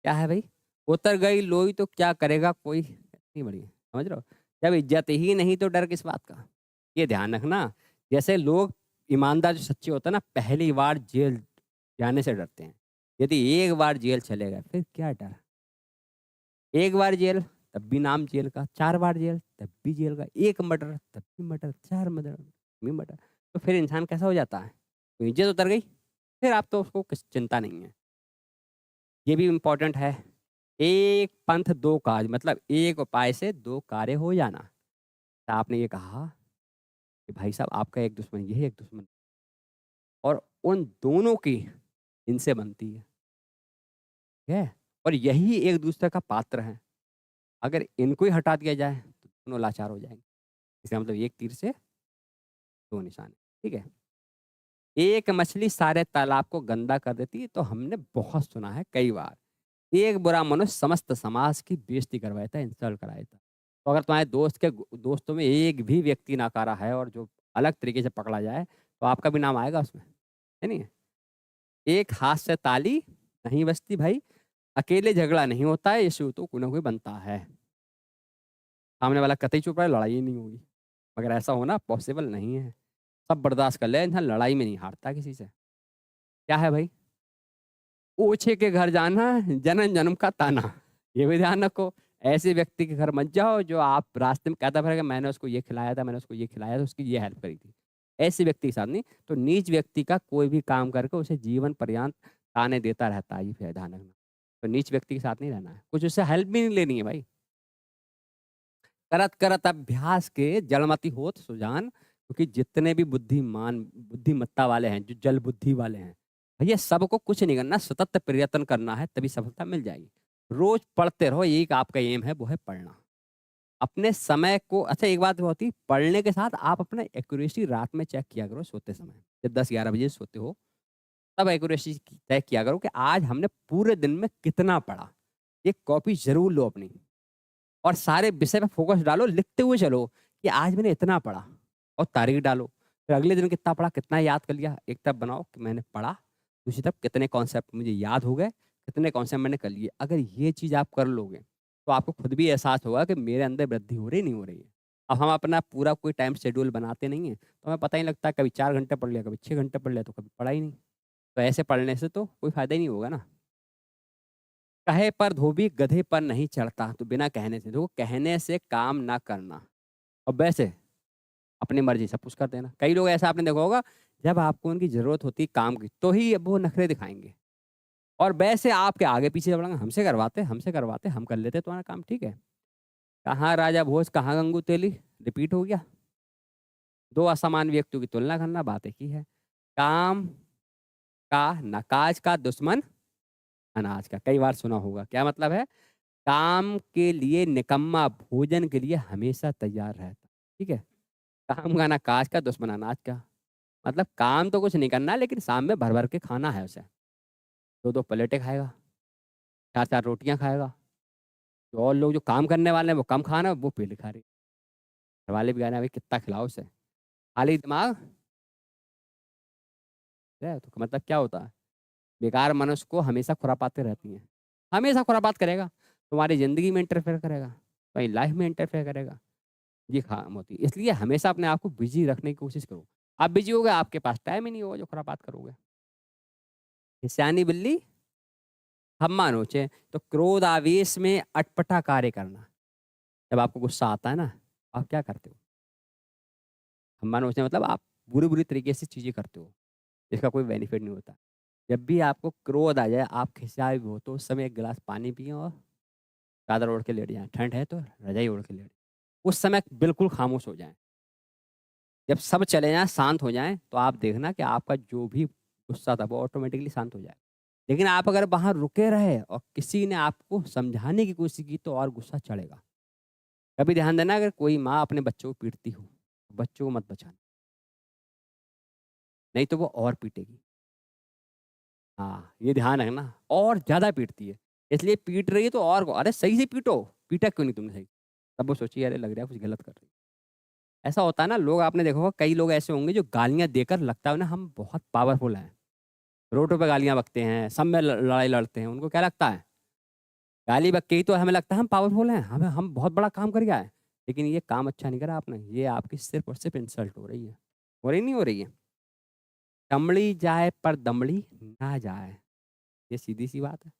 S1: क्या है भाई, उतर गई लोई तो क्या करेगा कोई, नहीं बढ़िया, समझ रहे हो? जब इज्जत ही नहीं तो डर किस बात का, ये ध्यान रखना। जैसे लोग ईमानदार जो सच्चे होते हैं ना, पहली बार जेल जाने से डरते हैं, यदि एक बार जेल चले गए फिर क्या डर। एक बार जेल तब भी नाम जेल का, चार बार जेल तब भी जेल का, एक मर्डर तब भी मर्डर, चार मर्डर भी मर्डर, तो फिर इंसान कैसा हो जाता है? तो इज्जत उतर गई, फिर आप तो उसको कुछ चिंता नहीं है। ये भी इम्पोर्टेंट है, एक पंथ दो काज, मतलब एक उपाय से दो कार्य हो जाना। तो आपने ये कहा कि भाई साहब आपका एक दुश्मन ये है, एक दुश्मन, और उन दोनों की इनसे बनती है, ठीक है? और यही एक दूसरे का पात्र है, अगर इनको ही हटा दिया जाए तो दोनों लाचार हो जाएंगे। इसका मतलब एक तीर से दो निशाने, ठीक है? एक मछली सारे तालाब को गंदा कर देती है, तो हमने बहुत सुना है कई बार। एक बुरा मनुष्य समस्त समाज की बेइज्जती करवाया था, इंसल्ट कराया था। तो अगर तुम्हारे दोस्तों में एक भी व्यक्ति नाकारा है और जो अलग तरीके से पकड़ा जाए, तो आपका भी नाम आएगा उसमें, है नहीं? एक हाथ से ताली नहीं बजती भाई, अकेले झगड़ा नहीं होता है, इश्यू तो कोई ना कोई बनता है। सामने वाला कतई चुप रहा है, लड़ाई ही नहीं होगी, मगर ऐसा होना पॉसिबल नहीं है। सब बर्दाश्त कर ले, इंसान लड़ाई में नहीं हारता किसी से। क्या है भाई, ओछे के घर जाना जन्म जन्म का ताना, ये भी ध्यान रखो। ऐसे व्यक्ति के घर मत जाओ जो आप रास्ते में कहता फिरेगा मैंने उसको ये खिलाया था, मैंने उसको ये खिलाया था, उसकी ये हेल्प करी थी। ऐसे व्यक्ति के साथ नहीं, तो नीच व्यक्ति का कोई भी काम करके उसे जीवन पर्यंत ताने देता रहता है, ये फिर ध्यान रखना। तो नीच व्यक्ति के साथ नहीं रहना है, कुछ उससे हेल्प भी नहीं लेनी है भाई। करत करत अभ्यास के जलमति होत सुजान, क्योंकि जितने भी बुद्धिमान बुद्धिमत्ता वाले हैं, जो जल बुद्धि वाले हैं, भैया सबको कुछ नहीं करना, सतत प्रयत्न करना है, तभी सफलता मिल जाएगी। रोज पढ़ते रहो, यही आपका एम है, वो है पढ़ना। अपने समय को, अच्छा एक बात होती, पढ़ने के साथ आप अपना एक्यूरेसी रात में चेक किया करो सोते समय, जब 10-11 बजे सोते हो, तब एक्यूरेसी चेक किया करो कि आज हमने पूरे दिन में कितना पढ़ा। एक कॉपी जरूर लो अपनी, और सारे विषय पे फोकस डालो, लिखते हुए चलो कि आज मैंने इतना पढ़ा, और तारीख डालो। फिर अगले दिन कितना पढ़ा, कितना याद कर लिया, एक तरफ बनाओ कि मैंने पढ़ा, दूसरी तरफ कितने कॉन्सेप्ट मुझे याद हो गए, कितने कॉन्सेप्ट मैंने कर लिए। अगर ये चीज़ आप कर लोगे तो आपको खुद भी एहसास होगा कि मेरे अंदर वृद्धि हो रही नहीं हो रही है। अब हम अपना पूरा कोई टाइम शेड्यूल बनाते नहीं है, तो हमें पता ही लगता है, कभी 4 घंटे पढ़ लिया, कभी 6 घंटे पढ़ लिया, तो कभी पढ़ा ही नहीं। तो ऐसे पढ़ने से तो कोई फायदा ही नहीं होगा ना। कहे पर धोबी गधे पर नहीं चढ़ता, तो बिना कहने से, देखो कहने से काम ना करना और वैसे अपनी मर्जी सब कुछ कर देना। कई लोग ऐसा आपने देखा होगा, जब आपको उनकी जरूरत होती है काम की तो ही वो नखरे दिखाएंगे, और वैसे आपके आगे पीछे बढ़ेंगे, हमसे करवाते, हम कर लेते तुम्हारा काम, ठीक है। कहाँ राजा भोज कहाँ गंगू तेली, रिपीट हो गया। दो असमान व्यक्तियों की तुलना करना, बात एक ही है। काम का नकाज का दुश्मन अनाज का, कई बार सुना होगा, क्या मतलब है? काम के लिए निकम्मा भोजन के लिए हमेशा तैयार रहता, ठीक है। काम का नकाज का दुश्मन अनाज का, मतलब काम तो कुछ नहीं करना लेकिन शाम में भर भर के खाना है उसे। दो दो प्लेटें खाएगा, चार चार रोटियां खाएगा। तो और लोग जो काम करने वाले हैं वो कम खाना, वो पीले खा रहे, घर वाले भी कह रहे हैं भाई कितना खिलाओ उसे, खाली दिमाग है। तो मतलब क्या होता है, बेकार मनुष्य को हमेशा खुरापाते रहती हैं, हमेशा खुरापात करेगा, तुम्हारी जिंदगी में इंटरफेयर करेगा, तुम्हारी लाइफ में इंटरफेयर करेगा, ये काम होती है। इसलिए हमेशा अपने आप को बिजी रखने की कोशिश करो। आप बिजी हो गए, आपके पास टाइम ही नहीं होगा जो खुरापात करोगे। सियानी बिल्ली हम्मा नोचे, तो क्रोध आवेश में अटपटा कार्य करना, जब आपको गुस्सा आता है ना, आप क्या करते हो? हम्मा नोचने मतलब आप बुरी बुरी तरीके से चीजें करते हो, इसका कोई बेनिफिट नहीं होता। जब भी आपको क्रोध आ जाए, आप खिंचाए भी हो, तो उस समय एक गिलास पानी पिए और चादर ओढ़ के लेट जाएं, ठंड है तो रजाई ओढ़ के लेट, उस समय बिल्कुल खामोश हो जाएं। जब सब चले जाएं, शांत हो जाएं, तो आप देखना कि आपका जो भी गुस्सा था वो ऑटोमेटिकली शांत हो जाए। लेकिन आप अगर वहां रुके रहे और किसी ने आपको समझाने की कोशिश की, तो और गुस्सा चढ़ेगा। कभी ध्यान देना, अगर कोई माँ अपने बच्चों को पीटती हो, बच्चों को मत बचाना, नहीं तो वो और पीटेगी। हाँ, ये ध्यान रखना, और ज्यादा पीटती है, इसलिए पीट रही है तो और अरे सही से पीटो, पीटा क्यों नहीं तुमने सही? तब वो सोचिए अरे लग रहा है कुछ गलत कर रही है। ऐसा होता है ना, लोग आपने देखा होगा, कई लोग ऐसे होंगे जो गालियां देकर लगता है ना हम बहुत पावरफुल हैं, रोडों पे गालियां बकते हैं, सब में लड़ाई लड़ते हैं, उनको क्या लगता है? गाली बक के ही तो हमें लगता है हम पावरफुल हैं, हमें हम बहुत बड़ा काम कर गया है। लेकिन ये काम अच्छा नहीं करा आपने, ये आपकी सिर्फ और सिर्फ इंसल्ट हो रही है। हो रही नहीं हो रही है? चमड़ी जाए पर दमड़ी ना जाए, ये सीधी सी बात है,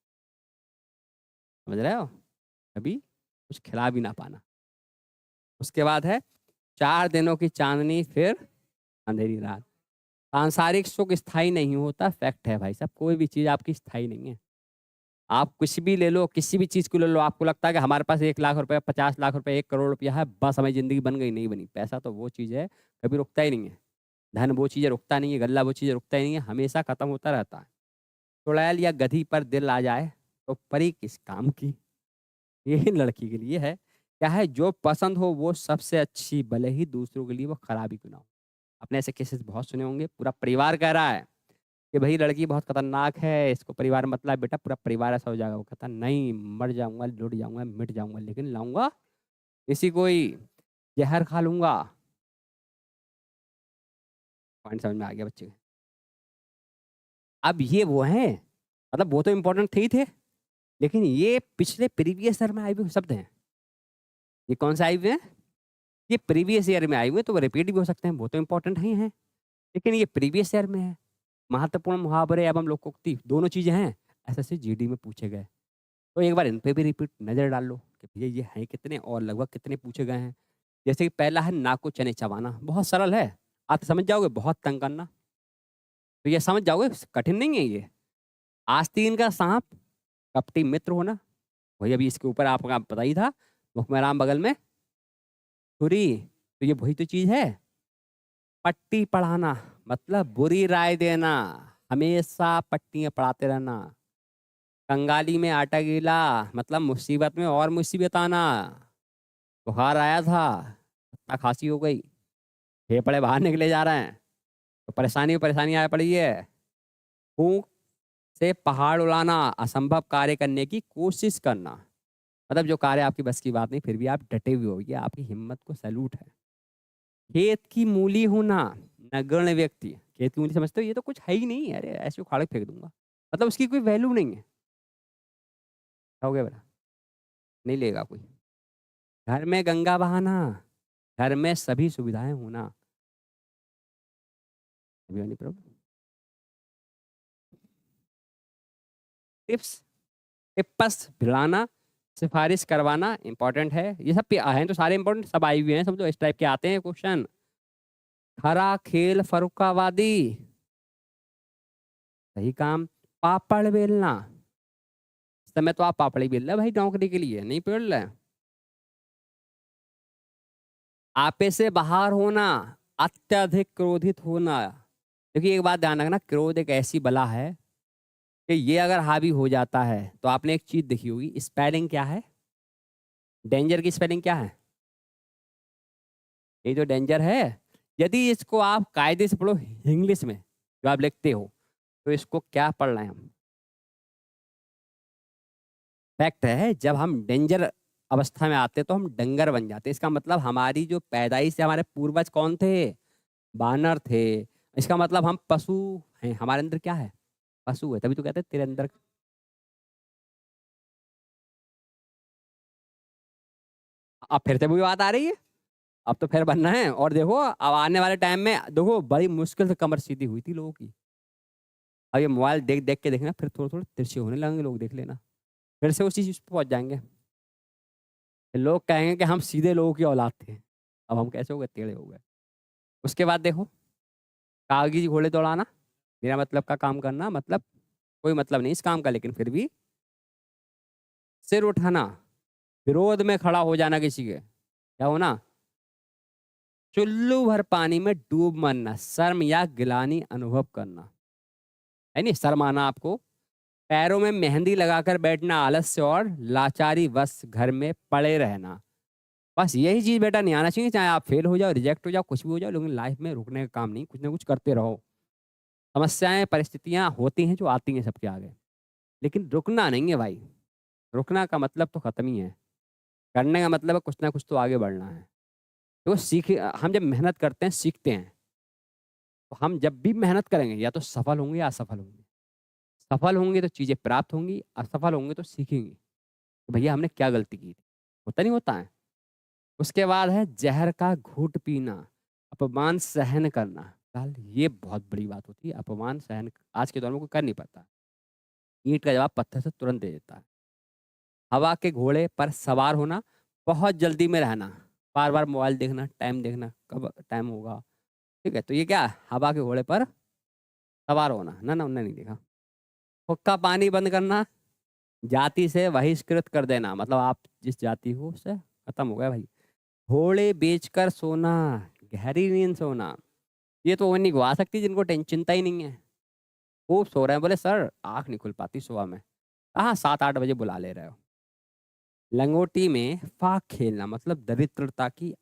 S1: समझ रहे हो? कभी कुछ खिला भी ना पाना। उसके बाद है 4 दिनों की चांदनी फिर अंधेरी रात। सांसारिक सुख स्थायी नहीं होता, फैक्ट है भाई साहब, कोई भी चीज आपकी स्थायी नहीं है। आप कुछ भी ले लो, किसी भी चीज को ले लो, आपको लगता है कि हमारे पास 1 लाख रुपए, 50 लाख रुपए, 1 करोड़ रुपया है, बस हमारी जिंदगी बन गई, नहीं बनी। पैसा तो वो चीज है, कभी रुकता ही नहीं है। धन वो चीज रुकता नहीं है, गल्ला वो चीज रुकता ही नहीं है, हमेशा खत्म होता रहता है। चुड़ैल या गधी पर दिल आ जाए, तो परी किस काम की, यही लड़की के लिए है। क्या है, जो पसंद हो वो सबसे अच्छी, भले ही दूसरों के लिए वो खराब ही क्यों ना हो। आपने ऐसे केसेस बहुत सुने होंगे, पूरा परिवार कह रहा है कि भाई लड़की बहुत खतरनाक है, इसको परिवार मत ला बेटा, पूरा परिवार ऐसा हो जाएगा। वो कहता नहीं, मर जाऊंगा, लुट जाऊंगा, मिट जाऊंगा, लेकिन लाऊंगा इसी कोई जहर खा लूंगा। पॉइंट समझ में आ गया बच्चे? अब ये वो हैं, मतलब वो तो इंपॉर्टेंट थे ही थे, लेकिन ये पिछले प्रीवियस ईयर में आए हुए शब्द हैं। ये कौन से आए हुए हैं? ये प्रीवियस ईयर में आए हुए, तो वो रिपीट भी हो सकते हैं, वो तो इंपॉर्टेंट ही हैं, लेकिन ये प्रीवियस ईयर में है। महत्वपूर्ण मुहावरे एवं लोकोक्ति दोनों चीजें हैं, एसएससी जीडी में पूछे गए। तो एक बार इन पे भी रिपीट नजर डाल लो कि भैया ये हैं कितने और लगभग कितने पूछे गए हैं। जैसे कि पहला है नाक को चने चबाना, बहुत सरल है, आप समझ जाओगे। बहुत तंग करना, तो ये समझ जाओगे, कठिन नहीं है ये। आस्तीन का सांप, कपटी मित्र होना, वही अभी इसके ऊपर आपका पता ही था, मुखमेराम बगल में छुरी, तो ये वही तो चीज है। पट्टी पढ़ाना मतलब बुरी राय देना, हमेशा पट्टियां पढ़ाते रहना। कंगाली में आटा गीला मतलब मुसीबत में और मुसीबत आना। बुखार आया था, हत्ता खांसी हो गई, फेफड़े बाहर निकले जा रहे हैं, तो परेशानी परेशानी आ पड़ी है। फूंक से पहाड़ उड़ाना, असंभव कार्य करने की कोशिश करना, मतलब जो कार्य आपकी बस की बात नहीं, फिर भी आप डटे हुए हो, ये आपकी हिम्मत को सैल्यूट है। खेत की मूली होना, नगण्य व्यक्ति, खेत की मूली समझते हो, ये तो कुछ है ही नहीं, अरे ऐसे उखाड़ के फेंक दूंगा, मतलब उसकी कोई वैल्यू नहीं है। हो गया बेटा, नहीं लेगा कोई। घर में गंगा बहाना, घर में सभी सुविधाएं होना, अभी वाली प्रॉब्लम। टिप्स, टिप्पस भिड़ाना, सिफारिश करवाना इंपॉर्टेंट है। ये सब हैं तो सारे इंपॉर्टेंट, सब आए हुए हैं समझो, इस टाइप के आते हैं क्वेश्चन। खरा खेल फरुखाबादी, सही काम। पापड़ बेलना, इस समय तो आप पापड़ ही बेल रहे हैं भाई नौकरी के लिए, नहीं बेल रहे। आपे से बाहर होना, अत्यधिक क्रोधित होना। देखिए एक बात ध्यान रखना, क्रोध एक ऐसी बला है कि ये अगर हावी हो जाता है तो आपने एक चीज देखी होगी, स्पेलिंग क्या है, डेंजर की स्पेलिंग क्या है, ये जो डेंजर है, यदि इसको आप कायदे से पढ़ो इंग्लिश में जो आप लिखते हो, तो इसको क्या पढ़ रहे हैं हम, फैक्ट है। जब हम डेंजर अवस्था में आते हैं तो हम डंगर बन जाते हैं। इसका मतलब हमारी जो पैदाइश से हमारे पूर्वज कौन थे, बानर थे। इसका मतलब हम पशु हैं, हमारे अंदर क्या है, पशु है। तभी तो कहते हैं तेरे अंदर। अब फिर से वही बात आ रही है, अब तो फिर बनना है। और देखो अब आने वाले टाइम में देखो बड़ी मुश्किल से कमर सीधी हुई थी लोगों की। अब ये मोबाइल देख देख के देखना, फिर थोड़ा थोड़ा तिरछे होने लगेंगे लोग, देख लेना, फिर से उसी चीज पे पहुंच जाएंगे। लोग कहेंगे कि हम सीधे लोगों की औलाद थे, अब हम कैसे हो गए, टेढ़े हो गए। उसके बाद देखो, कागजी घोड़े दौड़ाना, मेरा मतलब का काम करना, मतलब कोई मतलब नहीं इस काम का, लेकिन फिर भी सिर उठाना, विरोध में खड़ा हो जाना किसी के, क्या होना, चुल्लू भर पानी में डूब मरना, शर्म या गिलानी अनुभव करना, है नहीं, शर्म आना आपको, पैरों में मेहंदी लगाकर बैठना, आलस्य और लाचारी बस घर में पड़े रहना। बस यही चीज बेटा नहीं आना चाहिए, चाहे आप फेल हो जाओ, रिजेक्ट हो जाओ, कुछ भी हो जाओ, लेकिन लाइफ में रुकने का काम नहीं, कुछ ना कुछ करते रहो। समस्याएं परिस्थितियां होती हैं जो आती हैं सबके आगे, लेकिन रुकना नहीं है भाई। रुकना का मतलब तो खत्म ही है, करने का मतलब है कुछ ना कुछ तो आगे बढ़ना है। तो सीख, हम जब मेहनत करते हैं सीखते हैं, तो हम जब भी मेहनत करेंगे या तो सफल होंगे या असफल होंगे। सफल होंगे तो चीजें प्राप्त होंगी, असफल होंगे तो सीखेंगे कि भैया हमने क्या गलती की थी। होता नहीं होता है। उसके बाद है जहर का घूंट पीना, अपमान सहन करना। साल ये बहुत बड़ी बात होती है, अपमान सहन आज के दौर में कोई कर नहीं पाता। ईंट का जवाब पत्थर से तुरंत दे देता है। हवा के घोड़े पर सवार होना, बहुत जल्दी में रहना, बार बार मोबाइल देखना, टाइम देखना, कब टाइम होगा। ठीक है, तो ये क्या है, हवा के घोड़े पर सवार होना ना, ना उनने नहीं देखा। हुक्का पानी बंद करना, जाति से बहिष्कृत कर देना, मतलब आप जिस जाति हो उससे खत्म हो गया भाई। घोड़े बेचकर सोना, गहरी नींद सोना, ये तो वो नहीं गवा सकती जिनको चिंता ही नहीं है। वो सो रहे हैं, बोले सर आंख नहीं खुल पाती सुबह में, कहाँ 7-8 बजे बुला ले रहे हो। लंगोटी में फाक खेलना, मतलब दरिद्रता की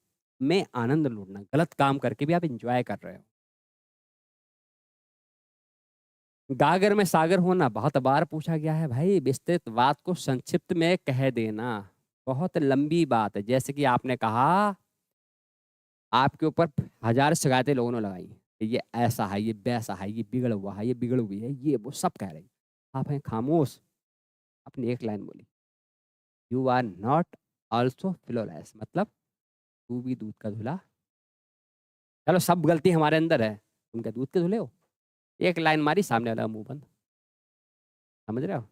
S1: में आनंद लूटना, गलत काम करके भी आप इंजॉय कर रहे हो। गागर में सागर होना, बहुत बार पूछा गया है भाई, विस्तृत बात को संक्षिप्त में कह देना, बहुत लंबी बात है। जैसे कि आपने कहा, आपके ऊपर 1000 शिकायतें लोगों ने लगाई, ये ऐसा है, ये वैसा है, ये बिगड़ हुआ है, ये बिगड़ हुई है, ये वो सब कह रही, आप हैं खामोश। अपनी एक लाइन बोली, you are not also flawless, मतलब तू भी दूध का धुला। चलो सब गलती हमारे अंदर है, तुम क्या दूध के धुले हो। एक लाइन मारी, सामने वाला का मुंह बंद। समझ रहे हो,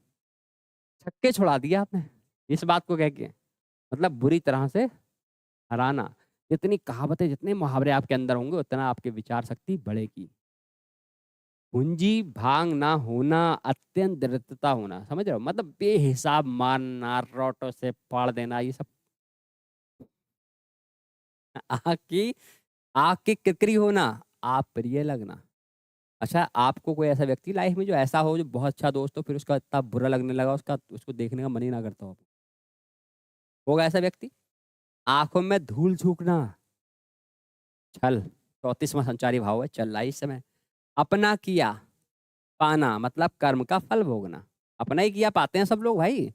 S1: छक्के छुड़ा दिया आपने इस बात को कह के, मतलब बुरी तरह से हराना। जितनी कहावतें, जितने मुहावरे आपके अंदर होंगे, उतना आपकी विचार शक्ति बढ़ेगी। पूंजी भांग ना होना, अत्यंत दरिद्रता होना, समझ रहे हो, मतलब बेहिसाब मारना, रोटो से फाड़ देना, ये सब। आग की आग की किरकिरी होना, आप प्रिय लगना। अच्छा, आपको कोई ऐसा व्यक्ति लाइफ में जो ऐसा हो, जो बहुत अच्छा दोस्त हो, फिर उसका इतना बुरा लगने लगा, उसका उसको देखने का मन ही ना करता हो, होगा ऐसा व्यक्ति। आंखों में धूल झोंकना, छल, 34वां संचारी भाव है, चल रहा है इस समय। अपना किया पाना, मतलब कर्म का फल भोगना। अपना ही किया पाते हैं सब लोग भाई।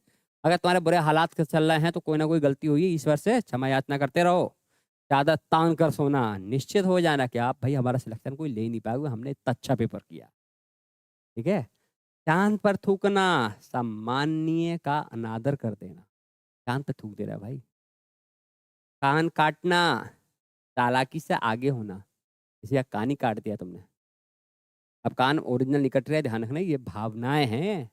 S1: अगर तुम्हारे बुरे हालात के चल रहे हैं तो कोई ना कोई गलती हुई है, ईश्वर से क्षमा याचना करते रहो। ज्यादा तान कर सोना, निश्चित हो जाना कि आप भाई हमारा सिलेक्शन कोई ले नहीं पाएगा, हमने इतना अच्छा पेपर किया। ठीक है। चांद पर थूकना, सम्माननीय का अनादर कर देना, चांद पे थूक दे रहा है भाई। कान काटना, चालाकी से आगे होना, किसी का कान ही काट दिया तुमने, अब कान ओरिजिनल निकट रहे, ध्यान रखना ये भावनाएं हैं।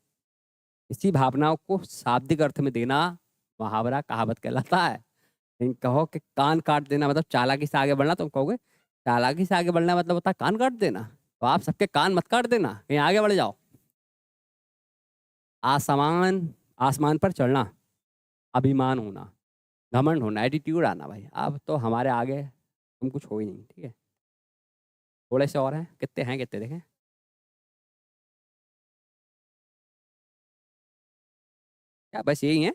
S1: इसी भावनाओं को शाब्दिक अर्थ में देना मुहावरा कहावत कहलाता है। लेकिन कहो कि कान काट देना मतलब चालाकी से आगे बढ़ना, तुम कहोगे चालाकी से आगे बढ़ना मतलब होता है कान काट देना, तो आप सबके कान मत काट देना, कहीं आगे बढ़ जाओ। आसमान आसमान पर चढ़ना, अभिमान होना, घमंड होना, एटीट्यूड आना, भाई अब तो हमारे आगे तुम कुछ हो ही नहीं। ठीक है, थोड़े से और हैं कितने देखें। क्या बस यही है?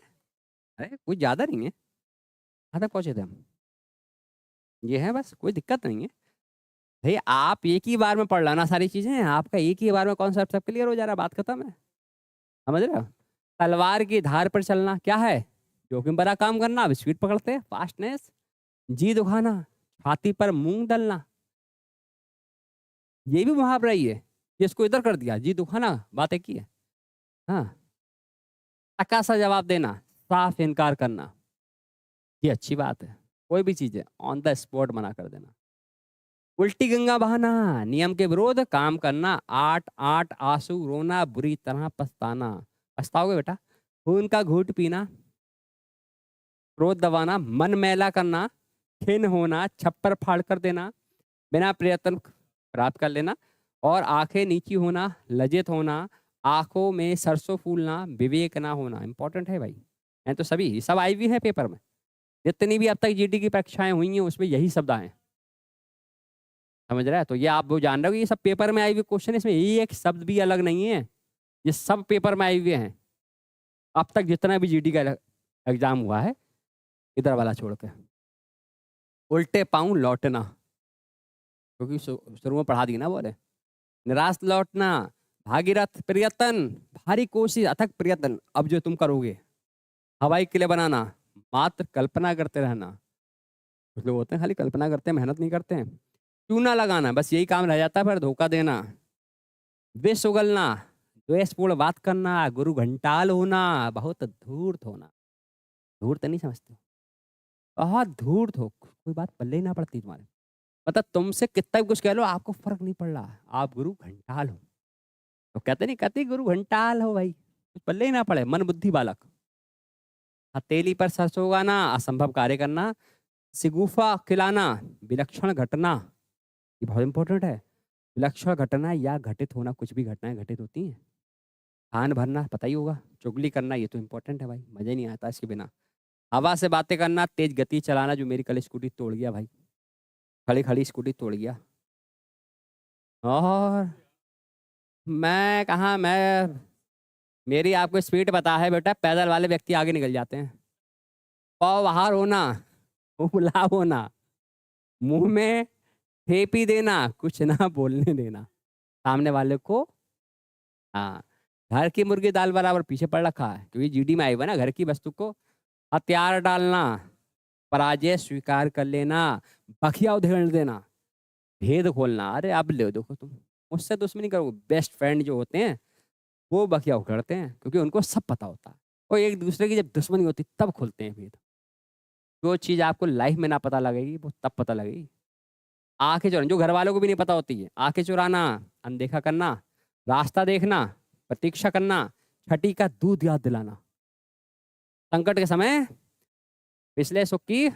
S1: अरे कुछ ज़्यादा नहीं है, कहाँ तक पहुँचे थे हम? ये है बस, कोई दिक्कत नहीं है। भाई आप एक ही बार में पढ़ लाना सारी चीज़ें, आपका एक ही बार में कॉन्सेप्ट सब क्लियर हो जा रहा है, बात खत्म है। समझ रहे हो? तलवार की धार पर चलना क्या है? जोखिम भरा काम करना, अब स्पीड पकड़ते हैं, फास्टनेस। जी दुखाना, छाती पर मूंग दलना, ये भी मुहावरा ही है। ये इसको इधर कर दिया, जी दुखाना बात एक ही है। हाँ, टका सा जवाब देना, साफ इनकार करना, ये अच्छी बात है। कोई भी चीज़ है ऑन द स्पॉट मना कर देना। उल्टी गंगा बहाना, नियम के विरोध काम करना, आठ आठ आंसू रोना, बुरी तरह पछताना। पछताओगे बेटा। खून का घूंट पीना, क्रोध दबाना, मन मैला करना, खिन्न होना, छप्पर फाड़ कर देना, बिना प्रयत्न प्राप्त कर लेना, और आंखें नीची होना, लज्जित होना, आंखों में सरसों फूलना, विवेक ना होना। इंपॉर्टेंट है भाई, हैं तो सभी ये सब आई हुई है पेपर में। जितनी भी अब तक जीडी की परीक्षाएं हुई हैं उसमें यही शब्द आए हैं। समझ रहा है? तो ये आप वो जान रहे हो कि ये सब पेपर में आई हुए क्वेश्चन, इसमें ये एक शब्द भी अलग नहीं है, ये सब पेपर में आए हुए हैं अब तक जितना भी जीडी का एग्जाम हुआ है, इधर वाला छोड़ के। उल्टे पाँव लौटना, क्योंकि शुरू में पढ़ा दी ना, बोले निराश लौटना, भागीरथ प्रयत्न, भारी कोशिश अथक प्रयत्न, अब जो तुम करोगे हवाई किले बनाना, मात्र कल्पना करते रहना। कुछ लोग होते हैं खाली कल्पना करते हैं, मेहनत नहीं करते हैं। चूना लगाना, बस यही काम रह जाता है, फिर धोखा देना। विष उगलना, द्वेषपूर्ण बात करना, गुरु घंटाल होना, बहुत धूर्त होना। धूर्त नहीं समझते हो? बहुत धूर्त हो, कोई बात पल्ले ही ना पड़ती तुम्हारे। मतलब तुमसे कितना भी कुछ कह लो आपको फर्क नहीं पड़ रहा, आप गुरु घंटाल हो। तो कहते नहीं, कहते गुरु घंटाल हो भाई, कुछ पल्ले ही ना पड़े, मन बुद्धि बालक। हथेली पर सरसों उगाना, असंभव कार्य करना, सिगुफा खिलाना, विलक्षण घटना, ये बहुत इंपॉर्टेंट है। विलक्षण घटना या घटित होना, कुछ भी घटनाएं घटित होती हैं। कान भरना पता ही होगा, चुगली करना ये तो इंपॉर्टेंट है भाई, मजा ही नहीं आता इसके बिना। हवा से बातें करना, तेज गति चलाना, जो मेरी कल स्कूटी तोड़ गया भाई, खड़ी खड़ी स्कूटी तोड़ गया। और मैं कहाँ, मैं मेरी आपको स्पीड पता है बेटा, पैदल वाले व्यक्ति आगे निकल जाते हैं। पाव बाहर होना, उबला होना, मुंह में ठेपी देना, कुछ ना बोलने देना सामने वाले को। हाँ, घर की मुर्गी दाल बराबर पीछे पड़ रखा है, क्योंकि जीडी में आई हुआ ना, घर की वस्तु को हथियार डालना, पराजय स्वीकार कर लेना, बखिया उधेड़ देना, भेद खोलना। अरे अब ले देखो तुम, मुझसे दुश्मनी करो, बेस्ट फ्रेंड जो होते हैं वो बखिया उखड़ते हैं, क्योंकि उनको सब पता होता है। और एक दूसरे की जब दुश्मनी होती तब खोलते हैं भेद। जो चीज़ आपको लाइफ में ना पता लगेगी वो तब पता लगेगी। आंखें चुराना, जो घर वालों को भी नहीं पता होती है, आंखें चुराना, अनदेखा करना, रास्ता देखना, प्रतीक्षा करना, छठी का दूध याद दिलाना, संकट के समय पिछले सुख की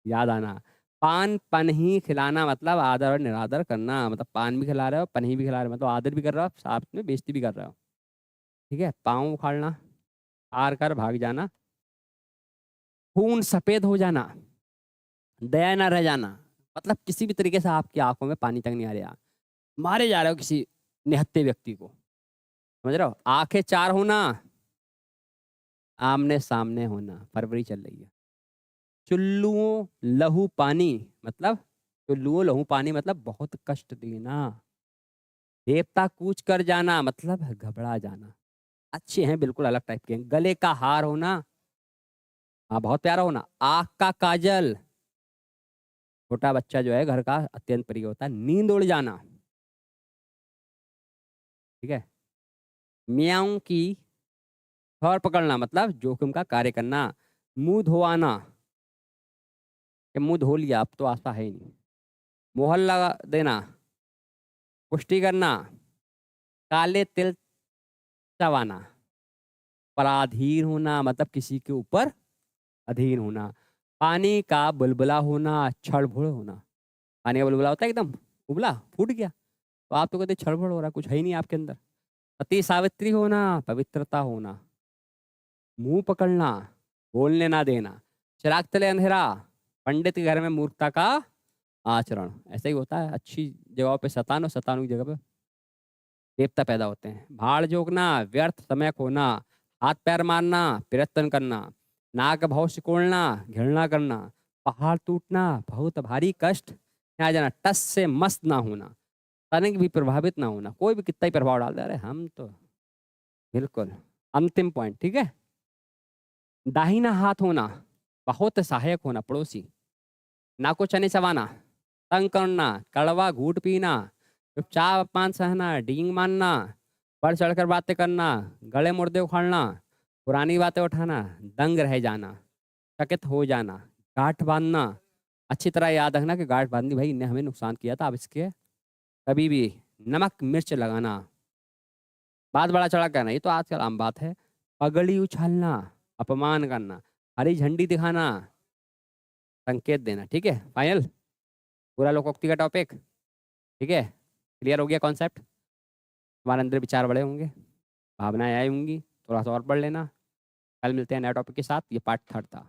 S1: याद आना, पान पन ही खिलाना, मतलब आदर और निरादर करना, मतलब पान भी खिला रहे हो, पन ही भी खिला रहे हो, मतलब आदर भी कर रहे हो, साथ में बेइज्जती भी कर रहे हो। ठीक है, पाँव उखाड़ना, हार कर भाग जाना, खून सफेद हो जाना, दया न रह जाना, मतलब किसी भी तरीके से आपकी आंखों में पानी तक नहीं आ रहा, मारे जा रहे हो किसी निहत्थे व्यक्ति को। समझ रहे हो? आंखें चार होना, आमने सामने होना, फरवरी चल रही है। चुल्लुओं लहू पानी, मतलब चुल्लुओं लहू पानी मतलब बहुत कष्ट देना। देवता कूच कर जाना, मतलब घबरा जाना। अच्छे हैं, बिल्कुल अलग टाइप के हैं। गले का हार होना, हाँ बहुत प्यारा होना। आँख का काजल, छोटा बच्चा जो है घर का अत्यंत प्रिय होता है। नींद उड़ जाना, ठीक है। मियाऊं की खबर पकड़ना, मतलब जोखिम का कार्य करना। मुंह धोआना, कि मुंह धो लिया अब तो आशा है ही नहीं। मोहर लगा देना, पुष्टि करना, काले तिल चबाना, पराधीन होना मतलब किसी के ऊपर अधीन होना। पानी का बुलबुला होना, क्षणभंगुर होना। पानी का बुलबुला होता है एकदम उबला, फूट गया, तो आप तो कहते क्षणभंगुर हो रहा, कुछ है ही नहीं आपके अंदर। सती सावित्री होना, पवित्रता होना। मुंह पकड़ना, बोलने ना देना। चिराग तले अंधेरा, पंडित के घर में मूर्खता का आचरण। ऐसा ही होता है, अच्छी जगहों पे शैतान और शैतानों की जगह पे देवता पैदा होते हैं। भाड़ जोगना, व्यर्थ समय खोना। हाथ पैर मारना, प्रयत्न करना। नाक भाव सिकोड़ना, घृणा करना। पहाड़ टूटना, बहुत भारी कष्ट आ जाना। टस से मस्त ना होना, तनिक भी प्रभावित ना होना। कोई भी कितना ही प्रभाव डाल दे, अरे हम तो बिल्कुल। अंतिम पॉइंट, ठीक है। दाहिना हाथ होना, बहुत सहायक होना, पड़ोसी। ना को चने चबाना, तंग करना, कड़वा घूट पीना, चुपचाप अपमान सहना, डींग मानना, बढ़ चढ़कर बातें करना, गले मुर्दे उखाड़ना, पुरानी बातें उठाना, दंग रह जाना, चकित हो जाना, गांठ बांधना। अच्छी तरह याद रखना कि गांठ बांधनी, भाई इनने हमें नुकसान किया था, अब इसके कभी भी नमक मिर्च लगाना। बात बड़ा चढ़ा करना, ये तो आजकल आम बात है। पगड़ी उछालना, अपमान करना, हरी झंडी दिखाना, संकेत देना। ठीक है, फाइनल पूरा लोकोक्ति का टॉपिक। ठीक है, क्लियर हो गया कॉन्सेप्ट। तुम्हारे अंदर विचार बड़े होंगे, भावनाएं आई होंगी, थोड़ा सा और पढ़ लेना। कल मिलते हैं नए टॉपिक के साथ। ये पार्ट 3 था।